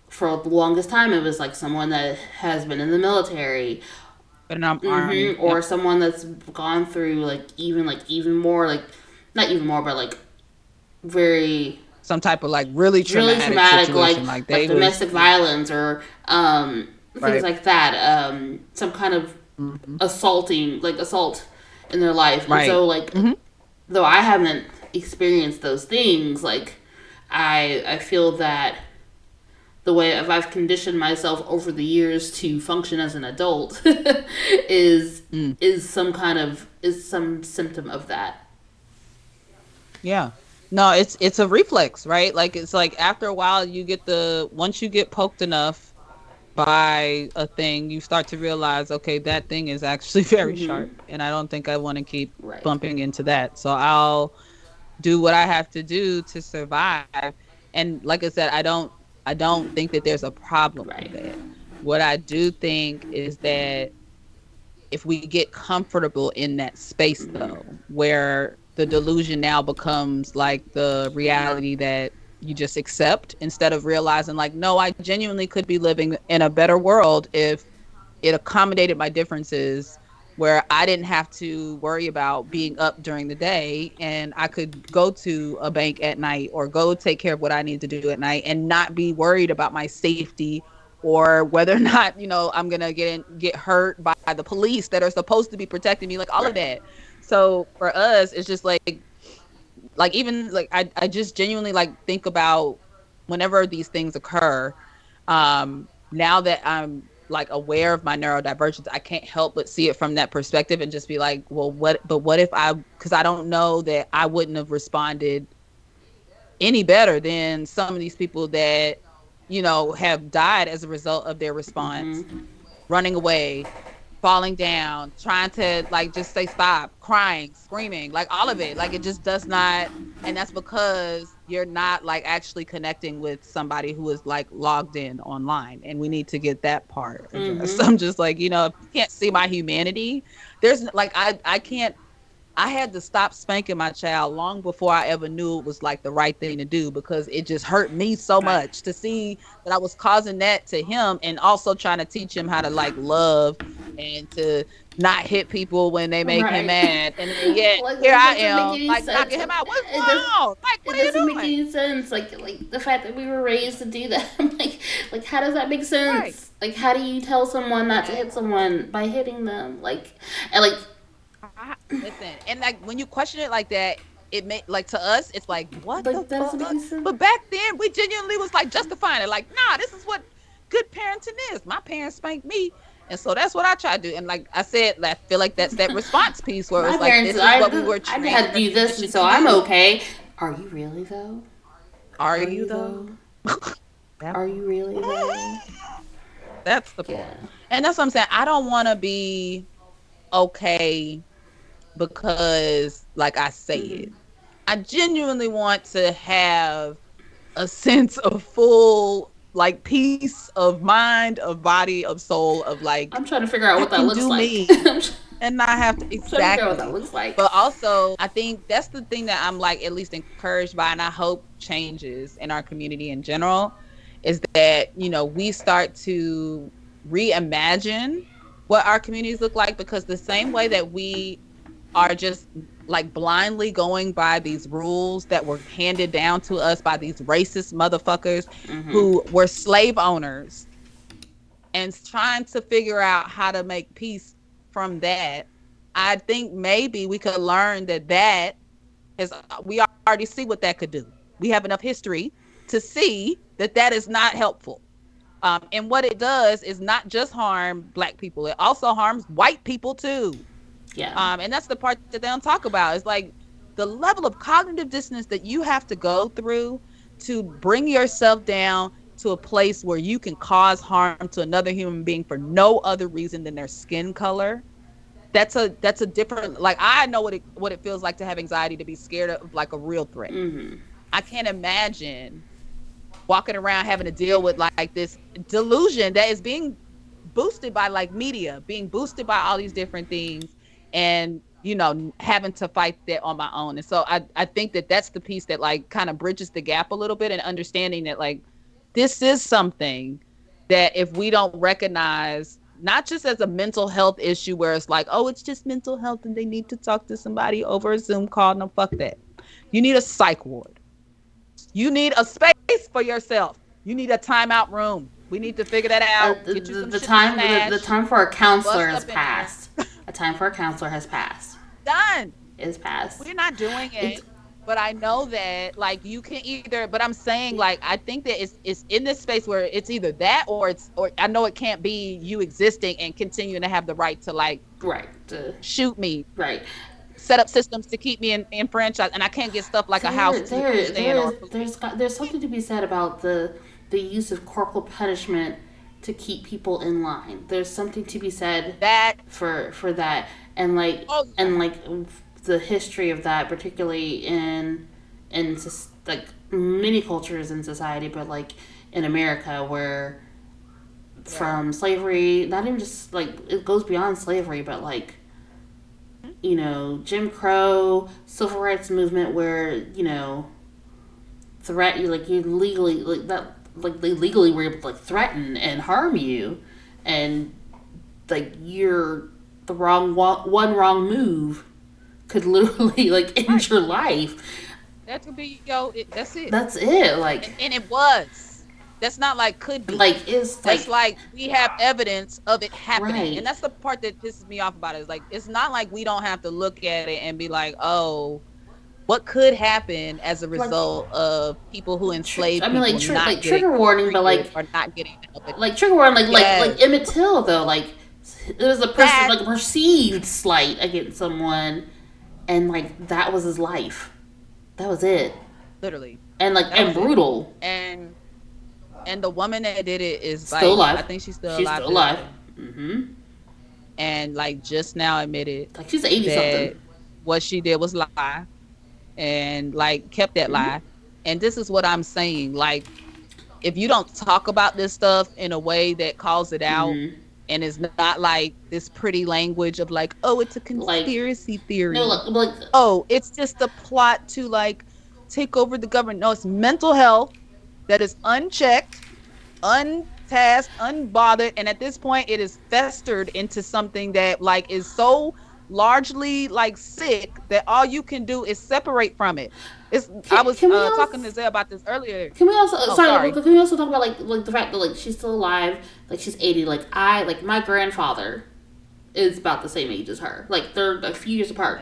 for the longest time it was like someone that has been in the military, But in our army, or yep. someone that's gone through like even more like, not even more, but like very Some type of like really really traumatic traumatic, situation. Like like they was, domestic yeah, violence, or things right. like that, some kind of Hmm. assault in their life. And Right. so like, Hmm. though I haven't experienced those things, like I feel that the way I've conditioned myself over the years to function as an adult is Mm. is some symptom of that. Yeah. No, it's a reflex, right? Like it's like after a while you get the once you get poked enough by a thing, you start to realize, okay, that thing is actually very Mm-hmm. sharp, and I don't think I want to keep Right. bumping into that. So I'll do what I have to do to survive. And like I said, I don't think that there's a problem with Right. that. What I do think is that if we get comfortable in that space Mm-hmm. though, where the delusion now becomes like the reality that you just accept instead of realizing like, no, I genuinely could be living in a better world if it accommodated my differences, where I didn't have to worry about being up during the day and I could go to a bank at night or go take care of what I need to do at night and not be worried about my safety or whether or not, I'm going to get hurt by the police that are supposed to be protecting me, like all of Right. that. So for us, it's just like even like I just genuinely like think about whenever these things occur. Now that I'm like aware of my neurodivergence, I can't help but see it from that perspective and just be like, well, what if because I don't know that I wouldn't have responded any better than some of these people that, have died as a result of their response, Mm-hmm. running away, falling down, trying to like just say stop, crying, screaming, like all of it. Like it just does not. And that's because you're not like actually connecting with somebody who is like logged in online. And we need to get that part addressed. Mm-hmm. I'm just like, if you can't see my humanity, there's like, I can't. I had to stop spanking my child long before I ever knew it was like the right thing to do, because it just hurt me so Right. much to see that I was causing that to him and also trying to teach him how to like love and to not hit people when they make him Right. mad. And then yet Like here that I doesn't make am any like sense. knocking him Like out. What's it does. wrong? Like, what It are you doesn't make doing? any sense. Like the fact that we were raised to do that. I'm like how does that make Right. sense? Like how do you tell someone not to And hit someone by hitting them? Like, and like listen, and like when you question it like that, it may like to us, it's like, what the like that doesn't make fuck? any sense. But back then, we genuinely was like justifying it, like, nah, this is what good parenting is. My parents spanked me, and so that's what I try to do. And like I said, I feel like that's that response piece where it My was like, parents, this is what we were I had trained to or do this, and conditioned so to I'm do. okay. Are you really though? Are Are you you though? though? That Are part. you really though? That's the Yeah. part. And that's what I'm saying. I don't want to be okay because like I say Mm-hmm. it. I genuinely want to have a sense of full like peace of mind, of body, of soul, of like I'm trying to figure out I what that can looks do like. me I'm and not have to trying to figure out what that exactly. looks like. But also, I think that's the thing that I'm like at least encouraged by, and I hope changes in our community in general, is that we start to reimagine what our communities look like, because the same way that we are just like blindly going by these rules that were handed down to us by these racist motherfuckers Mm-hmm. who were slave owners, and trying to figure out how to make peace from that. I think maybe we could learn that is, we already see what that could do. We have enough history to see that is not helpful. And what it does is not just harm black people; it also harms white people too. Yeah. And that's the part that they don't talk about. It's like the level of cognitive dissonance that you have to go through to bring yourself down to a place where you can cause harm to another human being for no other reason than their skin color. That's a different, like, I know what it feels like to have anxiety, to be scared of like a real threat. I can't imagine walking around having to deal with like this delusion that is being boosted by like media, being boosted by all these different things, and having to fight that on my own. And so I think that that's the piece that like kind of bridges the gap a little bit, and understanding that like this is something that if we don't recognize, not just as a mental health issue where it's like, oh, it's just mental health and they need to talk to somebody over a Zoom call. No, fuck that. You need a psych ward. You need a space for yourself. You need a timeout room. We need to figure that out. Get you some shit to The smash. time for a counselor Bust has up in there. passed. A time for a counselor has passed. Done. Is passed. We're not doing It's it. But I know that like you can either, but I'm saying like I think that it's in this space where it's either that, or I know it can't be you existing and continuing to have the right to like right. shoot me, Right. set up systems to keep me in franchise, and I can't get stuff like a house to stay in or food. There's something to be said about the use of corporal punishment to keep people in line. There's something to be said That for that, and like oh and like the history of that, particularly in like many cultures in society, but like in America, where from slavery, not even just like it goes beyond slavery, but like Jim Crow, civil rights movement, where threat you like you legally like that like they legally were able to like threaten and harm you, and like you're the one wrong move could literally like end your life. that could be that's it. That's it. Like And it was. That's not like could be. it's That's like we have evidence of it happening. Right. And that's the part that pisses me off about it. Is like it's not like we don't have to look at it and be like, oh, what could happen as a result of people who enslave people not getting trigger warning, but like or not getting help. like trigger warning, Yes. like Emmett Till though, like it was a person That- like a perceived slight against someone, and like that was his life. That was it. Literally. And like That and was it. brutal. And the woman that did it is Still like alive. I think she's still She's alive. still alive. Today. And like just now admitted Like she's 80 that something. what she did was lie, and like kept that lie. And this is what I'm saying. Like, if you don't talk about this stuff in a way that calls it out, and it's not like this pretty language of like, oh, it's a conspiracy theory. No, like Oh, it's just a plot to like take over the government. No, it's mental health that is unchecked, untasked, unbothered, and at this point it is festered into something that like is so largely like sick that all you can do is separate from it. I was talking to Zay about this earlier. Can we also sorry. Can we also talk about like the fact that like she's still alive, like she's 80, like my grandfather is about the same age as her. Like they're a few years apart.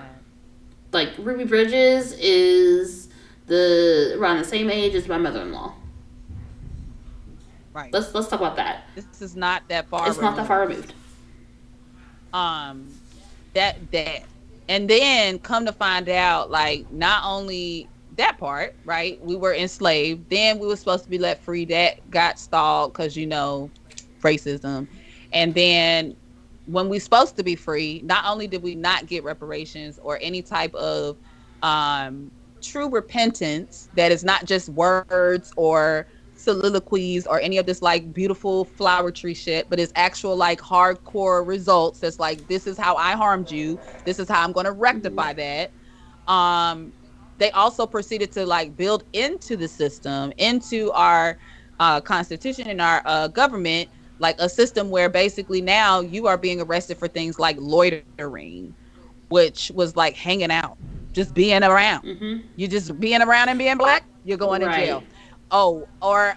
Like Ruby Bridges is around the same age as my mother-in-law. Right. Let's talk about that. This is not that far. It's not that far removed. That and then come to find out, like, not only that part, right, we were enslaved, then we were supposed to be let free, that got stalled because racism. And then when we supposed to be free, not only did we not get reparations or any type of true repentance that is not just words or soliloquies or any of this like beautiful flower tree shit, but it's actual like hardcore results. That's like, this is how I harmed you, this is how I'm going to rectify that. They also proceeded to like build into the system, into our constitution and our government, like a system where basically now you are being arrested for things like loitering, which was like hanging out, just being around. You just being around and being black, you're going to jail. Oh, or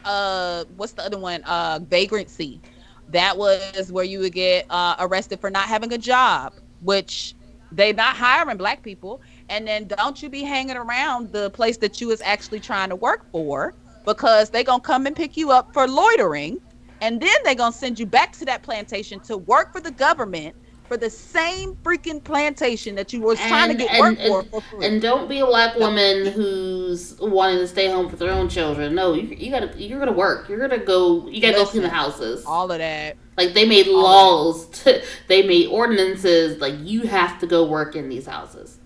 what's the other one? Vagrancy. That was where you would get arrested for not having a job, which they not hiring black people. And then don't you be hanging around the place that you was actually trying to work for, because they gonna come and pick you up for loitering, and then they gonna send you back to that plantation to work for the government for the same freaking plantation that you was trying to and get and work and for free. and don't be a black No, woman who's wanting to stay home with their own children. No, you're gonna work. You're gonna go. You gotta go clean the listen, houses. all of that, Like they made all of that. laws. They made ordinances. Like you have to go work in these houses.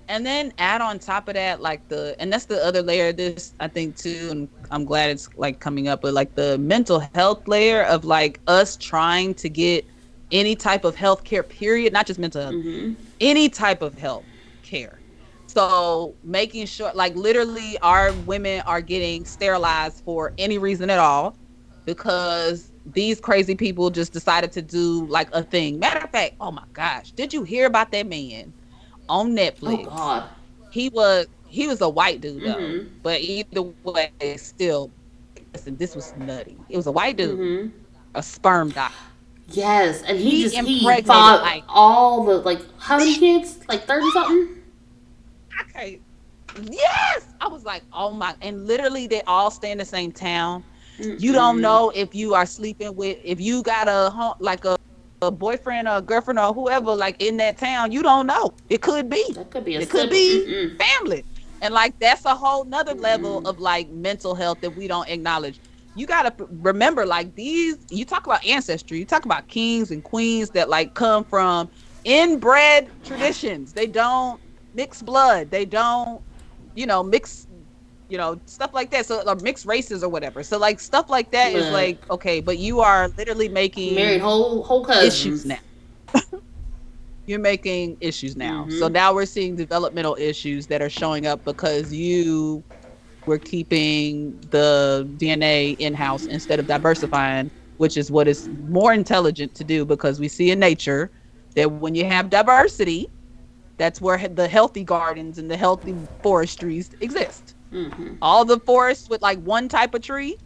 And then add on top of that, like and that's the other layer of this, I think, too. And I'm glad it's like coming up, but like the mental health layer of like us trying to get any type of health care, period, not just mental health, Mm-hmm. any type of health care. So making sure, like, literally, our women are getting sterilized for any reason at all because these crazy people just decided to do like a thing. Matter of fact, oh my gosh, did you hear about that man on Oh Netflix? God. He was a white dude though, Mm-hmm. but either way, still, listen, this was nutty. It was a white dude, Mm-hmm. a sperm doctor. Yes, and He he impregnated fought like, all the like how many kids? Like 30 something. okay, yes. I was like, oh my, and literally they all stay in the same town. You don't Mm-mm. know if you are sleeping with, if you got a like a boyfriend or a girlfriend or whoever like in that town. You don't know. It could be. That could be a It could sibling. be Mm-mm. family. And like that's a whole nother level Mm-mm. of like mental health that we don't acknowledge. You gotta remember, like, these, you talk about ancestry, you talk about kings and queens that like come from inbred traditions. They don't mix blood. They don't, mix, stuff like that. So, or mixed races or whatever. So like stuff like that is Look, like, okay, but you are literally he married making whole issues cousins. now. You're making issues now. So Mm-hmm. now we're seeing developmental issues that are showing up because you were keeping the DNA in house instead of diversifying, which is what is more intelligent to do, because we see in nature that when you have diversity, that's where the healthy gardens and the healthy forestries exist. Mm-hmm. All the forests with like one type of tree,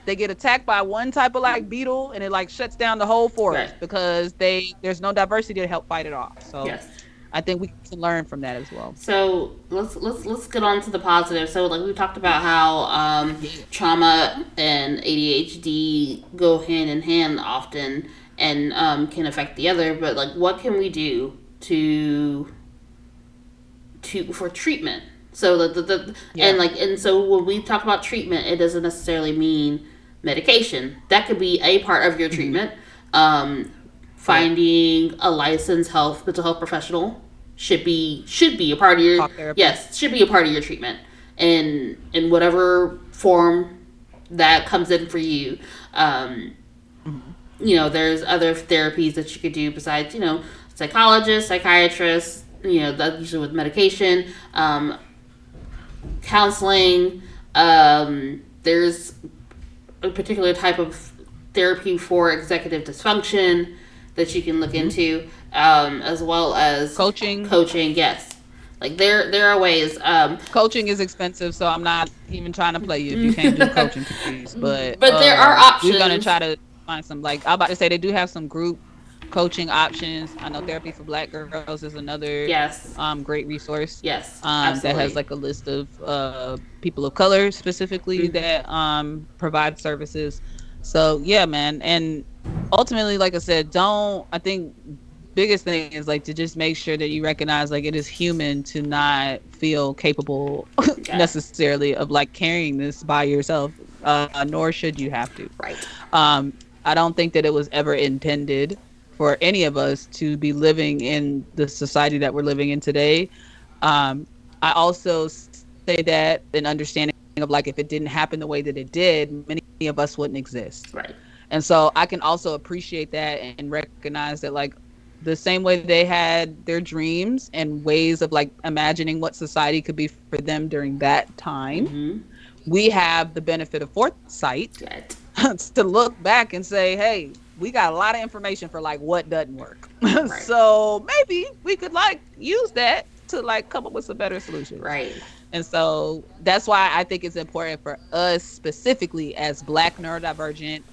they get attacked by one type of like beetle and it like shuts down the whole Right. forest because there's no diversity to help fight it off. So Yes. I think we can learn from that as well. So let's get on to the positive. So like we talked about how Yeah. trauma and ADHD go hand in hand often and can affect the other. But like, what can we do to for treatment? So the Yeah. and so when we talk about treatment, it doesn't necessarily mean medication. That could be a part of your Mm-hmm. treatment. Right. Finding a licensed mental health professional should be a part of your Talk therapy. yes should be a part of your treatment in whatever form that comes in for you. Mm-hmm. There's other therapies that you could do besides psychologists, psychiatrists. That usually with medication, counseling. There's a particular type of therapy for executive dysfunction that you can look Mm-hmm. into, as well as Coaching. coaching. Yes, like there are ways. Coaching is expensive, so I'm not even trying to play you if you can't do coaching piece. But but there are we're gonna try options. to find some. Like, I'm about to say, they do have some group coaching options. I know Therapy for Black Girls is another Yes, great resource. yes, That has absolutely. like a list of people of color specifically Mm. that provide services. So yeah, man. And ultimately, like I said, don't I think biggest thing is like to just make sure that you recognize like it is human to not feel capable Yes, necessarily of like carrying this by yourself, nor should you have to. right. um I don't think that it was ever intended for any of us to be living in the society that we're living in today. I also say that an understanding of like if it didn't happen the way that it did, many of us wouldn't exist. Right. And so I can also appreciate that and recognize that, like, the same way they had their dreams and ways of like imagining what society could be for them during that time, Mm-hmm. we have the benefit of foresight Right. to look back and say, hey, we got a lot of information for like what doesn't work. Right. So maybe we could like use that to like come up with some better solutions. Right. And so that's why I think it's important for us specifically as Black neurodivergent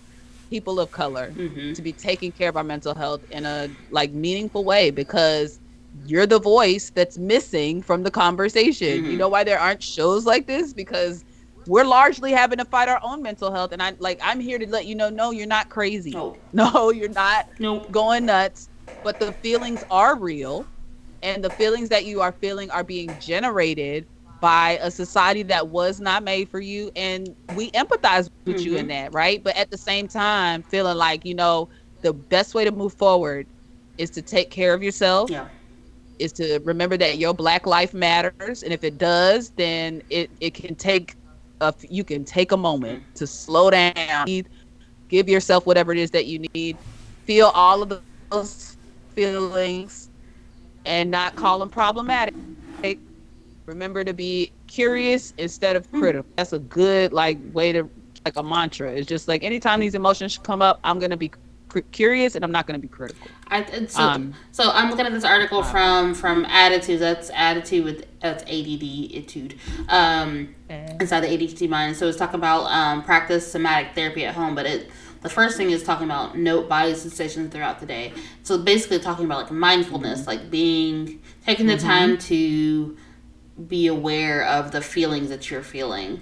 people of color Mm-hmm. to be taking care of our mental health in a like meaningful way, because you're the voice that's missing from the conversation. You Mm-hmm. know why there aren't shows like this? Because we're largely having to fight our own mental health. And I'm here to let you know, no, you're not crazy. Oh. No, you're not Nope. going nuts. but the feelings are real, and the feelings that you are feeling are being generated by a society that was not made for you, and we empathize with you in that, Mm-hmm. right? But at the same time feeling like, the best way to move forward is to take care of yourself, Yeah. is to remember that your black life matters, and if it does, then it can take you can take a moment Mm. to slow down, give yourself whatever it is that you need, feel all of those feelings, and not call them problematic. Remember to be curious instead of critical. Mm. That's a good way to, like, a mantra. It's just like anytime these emotions come up, I'm going to be curious and I'm not going to be critical. So I'm looking at this article Um from Attitude. That's Attitude with that's ADD Etude. Inside the ADHD mind. So it's talking about practice somatic therapy at home, but the first thing is talking about note body sensations throughout the day. So basically talking about like mindfulness, like taking the mm-hmm. time to be aware of the feelings that you're feeling.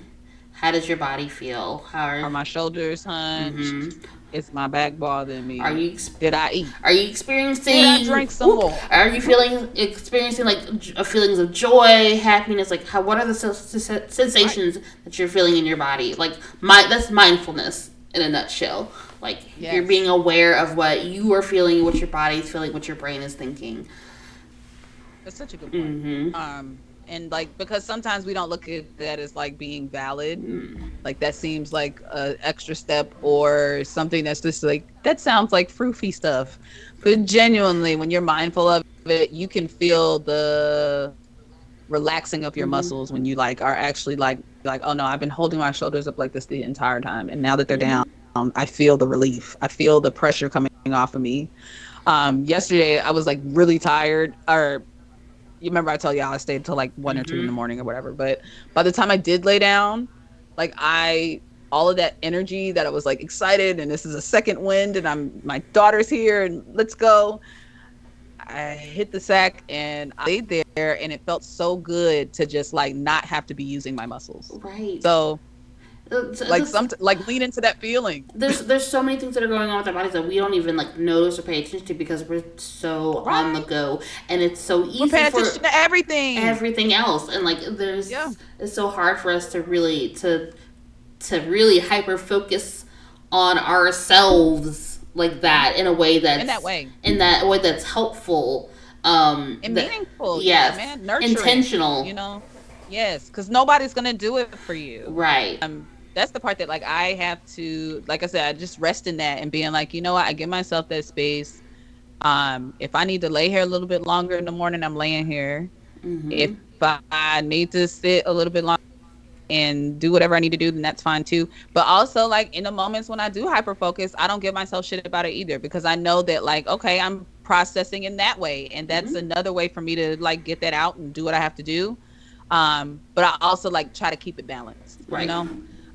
How does your body feel? Are my shoulders hunched? Mm-hmm. Is my back bothering Are me? you Did I eat? are you Did I experiencing? drink some more? Are you experiencing like feelings of joy, happiness? Like how? What are the Right. sensations that you're feeling in your body? Like that's mindfulness in a nutshell. Like you're being Yes. aware of what you are feeling, what your body's feeling, what your brain is thinking. That's such a good point. Mm-hmm. And like, because sometimes we don't look at that as like being valid. Mm. Like that seems like a extra step or something that's just like, that sounds like froofy stuff. But genuinely, when you're mindful of it, you can feel the relaxing of your Mm-hmm. muscles when you like are actually like, oh no, I've been holding my shoulders up like this the entire time, and now that they're Mm-hmm. down, I feel the relief. I feel the pressure coming off of me. Yesterday I was like really tired, or you remember I told y'all I stayed until like 1 or 2 in the Mm-hmm. morning or whatever. But by the time I did lay down, like all of that energy that I was like excited and this is a second wind and my daughter's here and let's go. I hit the sack and I laid there and it felt so good to just like not have to be using my muscles. Right. So like This like lean into that feeling. there's so many things that are going on with our bodies that we don't even like notice or pay attention to because we're so on the Right. go, and it's so We're easy paying for attention to everything. everything else, and like Yeah. it's so hard for us to really hyper focus on ourselves like that In that way. in that way that's helpful, And that meaningful. Yeah, yes, man. Nurturing, intentional, you know? Yes, because nobody's gonna do it for you. right. That's the part that like I have to, like I said, I just rest in that and being like, you know what, I give myself that space. If I need to lay here a little bit longer in the morning, I'm laying here. If Mm-hmm. I need to sit a little bit longer and do whatever I need to do, then that's fine too. But also, like in the moments when I do hyper focus, I don't give myself shit about it either because I know that like, okay, I'm processing in that way, and that's Mm-hmm. another way for me to like get that out and do what I have to do. But I also like try to keep it balanced, you Right. know.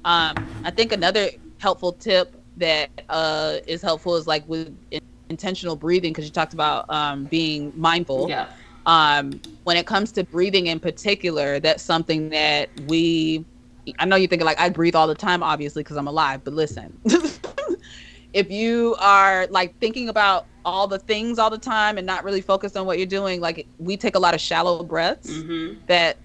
I think another helpful tip that is helpful is like with intentional breathing, because you talked about being mindful. Yeah. When it comes to breathing in particular, that's something that I know you're thinking like I breathe all the time, obviously, because I'm alive, but listen, if you are like thinking about all the things all the time and not really focused on what you're doing, like we take a lot of shallow breaths Mm-hmm. that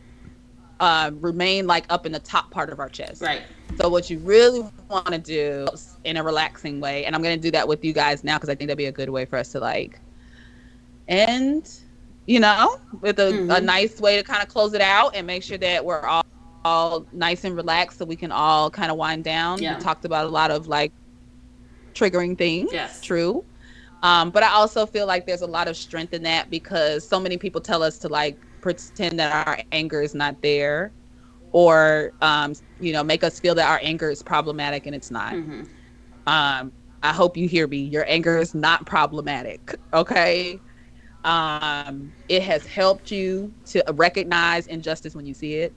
remain like up in the top part of our chest. Right. So what you really want to do in a relaxing way, and I'm going to do that with you guys now because I think that'd be a good way for us to like end, with a Mm-hmm. nice way to kind of close it out and make sure that we're all nice and relaxed so we can all kind of wind down. We Yeah. talked about a lot of like triggering things, Yes. true. But I also feel like there's a lot of strength in that because so many people tell us to like pretend that our anger is not there, or make us feel that our anger is problematic, and it's not. Mm-hmm. I hope you hear me. Your anger is not problematic, okay? It has helped you to recognize injustice when you see it.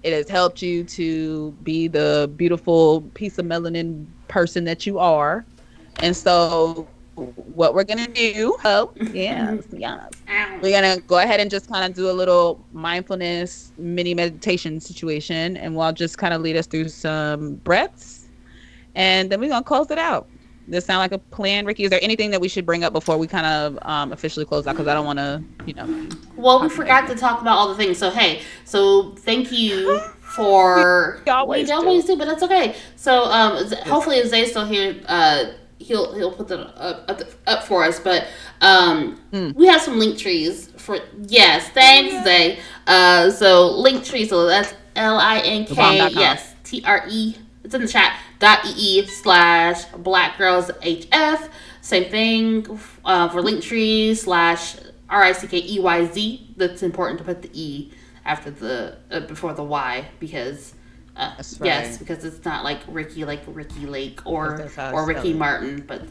It has helped you to be the beautiful piece of melanin person that you are. And so what we're gonna do, yes, yes. Ow. We're gonna go ahead and just kind of do a little mindfulness mini meditation situation, and we'll just kind of lead us through some breaths, and then we're gonna close it out. This sound like a plan, Ricky? Is there anything that we should bring up before we kind of officially close out? Because I don't want to, keep Well, we talking forgot to negative. talk about all the things. So hey, so thank you We for we always always do. do, but that's okay. So It's hopefully if Zay's still here, he'll put that up for us. But we have some link trees for yes, oh thanks yeah, Zay. So link tree. So that's LINK thebomb.com. yes TRE. It's in the chat. .ee/Black Girls HF. Same thing for Linktree slash RICKEYZ. That's important to put the E after the before the Y because That's yes, right. because it's not like Ricky Lake Because that's how I or spell Ricky it. Martin, but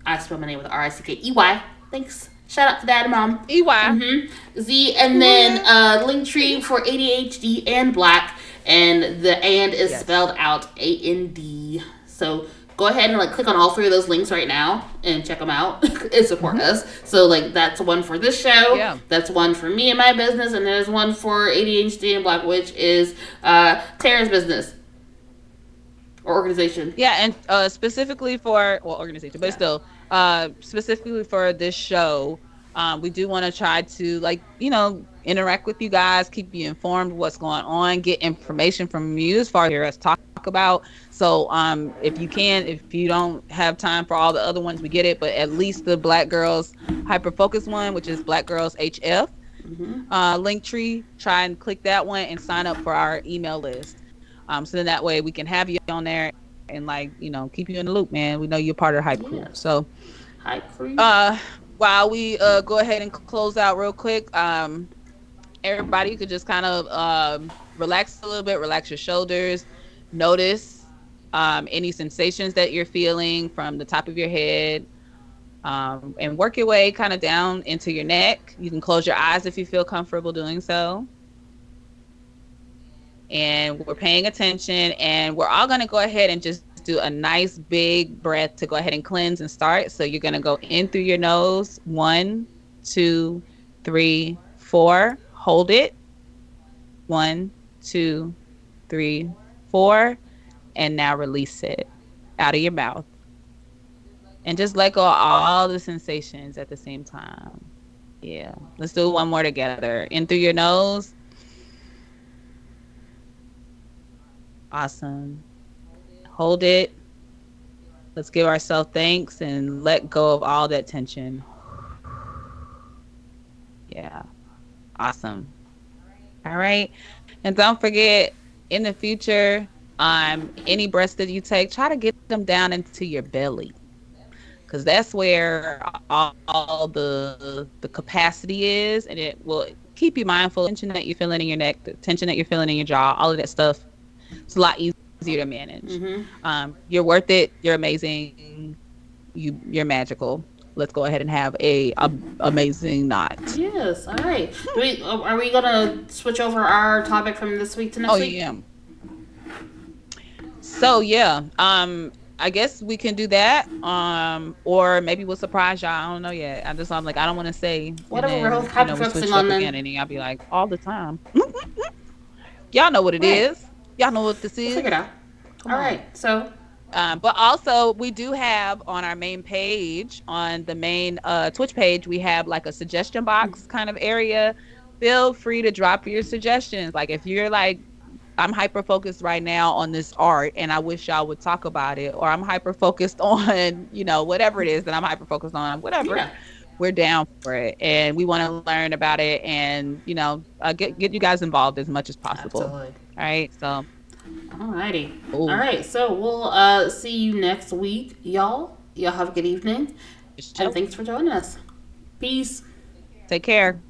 I spell my name with RICKEY. Thanks. Shout out to Dad and Mom. EY. Z and then Linktree for ADHD and Black, and the and is Yes. spelled out AND. So go ahead and click on all three of those links right now and check them out and support Hmm. us. So that's one for this show, Yeah. that's one for me and my business, and there's one for ADHD and Black, which is Tara's business or organization. Yeah, and specifically for organization, but Yeah. still, specifically for this show, we do want to try to interact with you guys, keep you informed what's going on, get information from you as far as hear us talk about. So if you can, if you don't have time for all the other ones, we get it, but at least the Black Girls Hyper Focus one, which is Black Girls HF, Mm-hmm. link tree, try and click that one and sign up for our email list. So then that way we can have you on there and keep you in the loop, man. We know you're part of the hype crew. Yes. So Hi, Cree. uh while we go ahead and close out real quick, everybody could just kind of relax a little bit, relax your shoulders, notice any sensations that you're feeling from the top of your head, and work your way kind of down into your neck. You can close your eyes if you feel comfortable doing so. And we're paying attention, and we're all going to go ahead and just do a nice big breath to go ahead and cleanse and start. So you're going to go in through your nose. 1, 2, 3, 4. Hold it. 1, 2, 3, 4. And now release it out of your mouth. And just let go of all the sensations at the same time. Yeah. Let's do one more together. In through your nose. Awesome. Hold it. Let's give ourselves thanks and let go of all that tension. Yeah. Awesome. All right. And don't forget, in the future, any breaths that you take, try to get them down into your belly. Because that's where all the capacity is, and it will keep you mindful of the tension that you're feeling in your neck, the tension that you're feeling in your jaw, all of that stuff. It's a lot easier to manage. Mm-hmm. You're worth it. You're amazing. You're magical. Let's go ahead and have a amazing night. Yes. All right. Are we gonna switch over our topic from this week to Oh next week? yeah. So yeah. I guess we can do that. Or maybe we'll surprise y'all. I don't know yet. I'm like, I don't want to say, and Whatever we're then hyper we focusing switch it on up again, then. and then y'all be like, all the time. Y'all know what it Right. is. Y'all know what this We'll figure it is. out. Come All on. right. So. But also, we do have on our main page, on the main Twitch page, we have like a suggestion box kind of area. Feel free to drop your suggestions. Like if you're like, I'm hyper focused right now on this art and I wish y'all would talk about it, or I'm hyper focused on, whatever it is that I'm hyper focused on, whatever, Yeah. we're down for it. And we want to learn about it and, get you guys involved as much as possible. Absolutely. All right. So, Alrighty. All oh, right. So we'll see you next week, y'all. Y'all have a good evening, just and chill. thanks for joining us. Peace. Take care.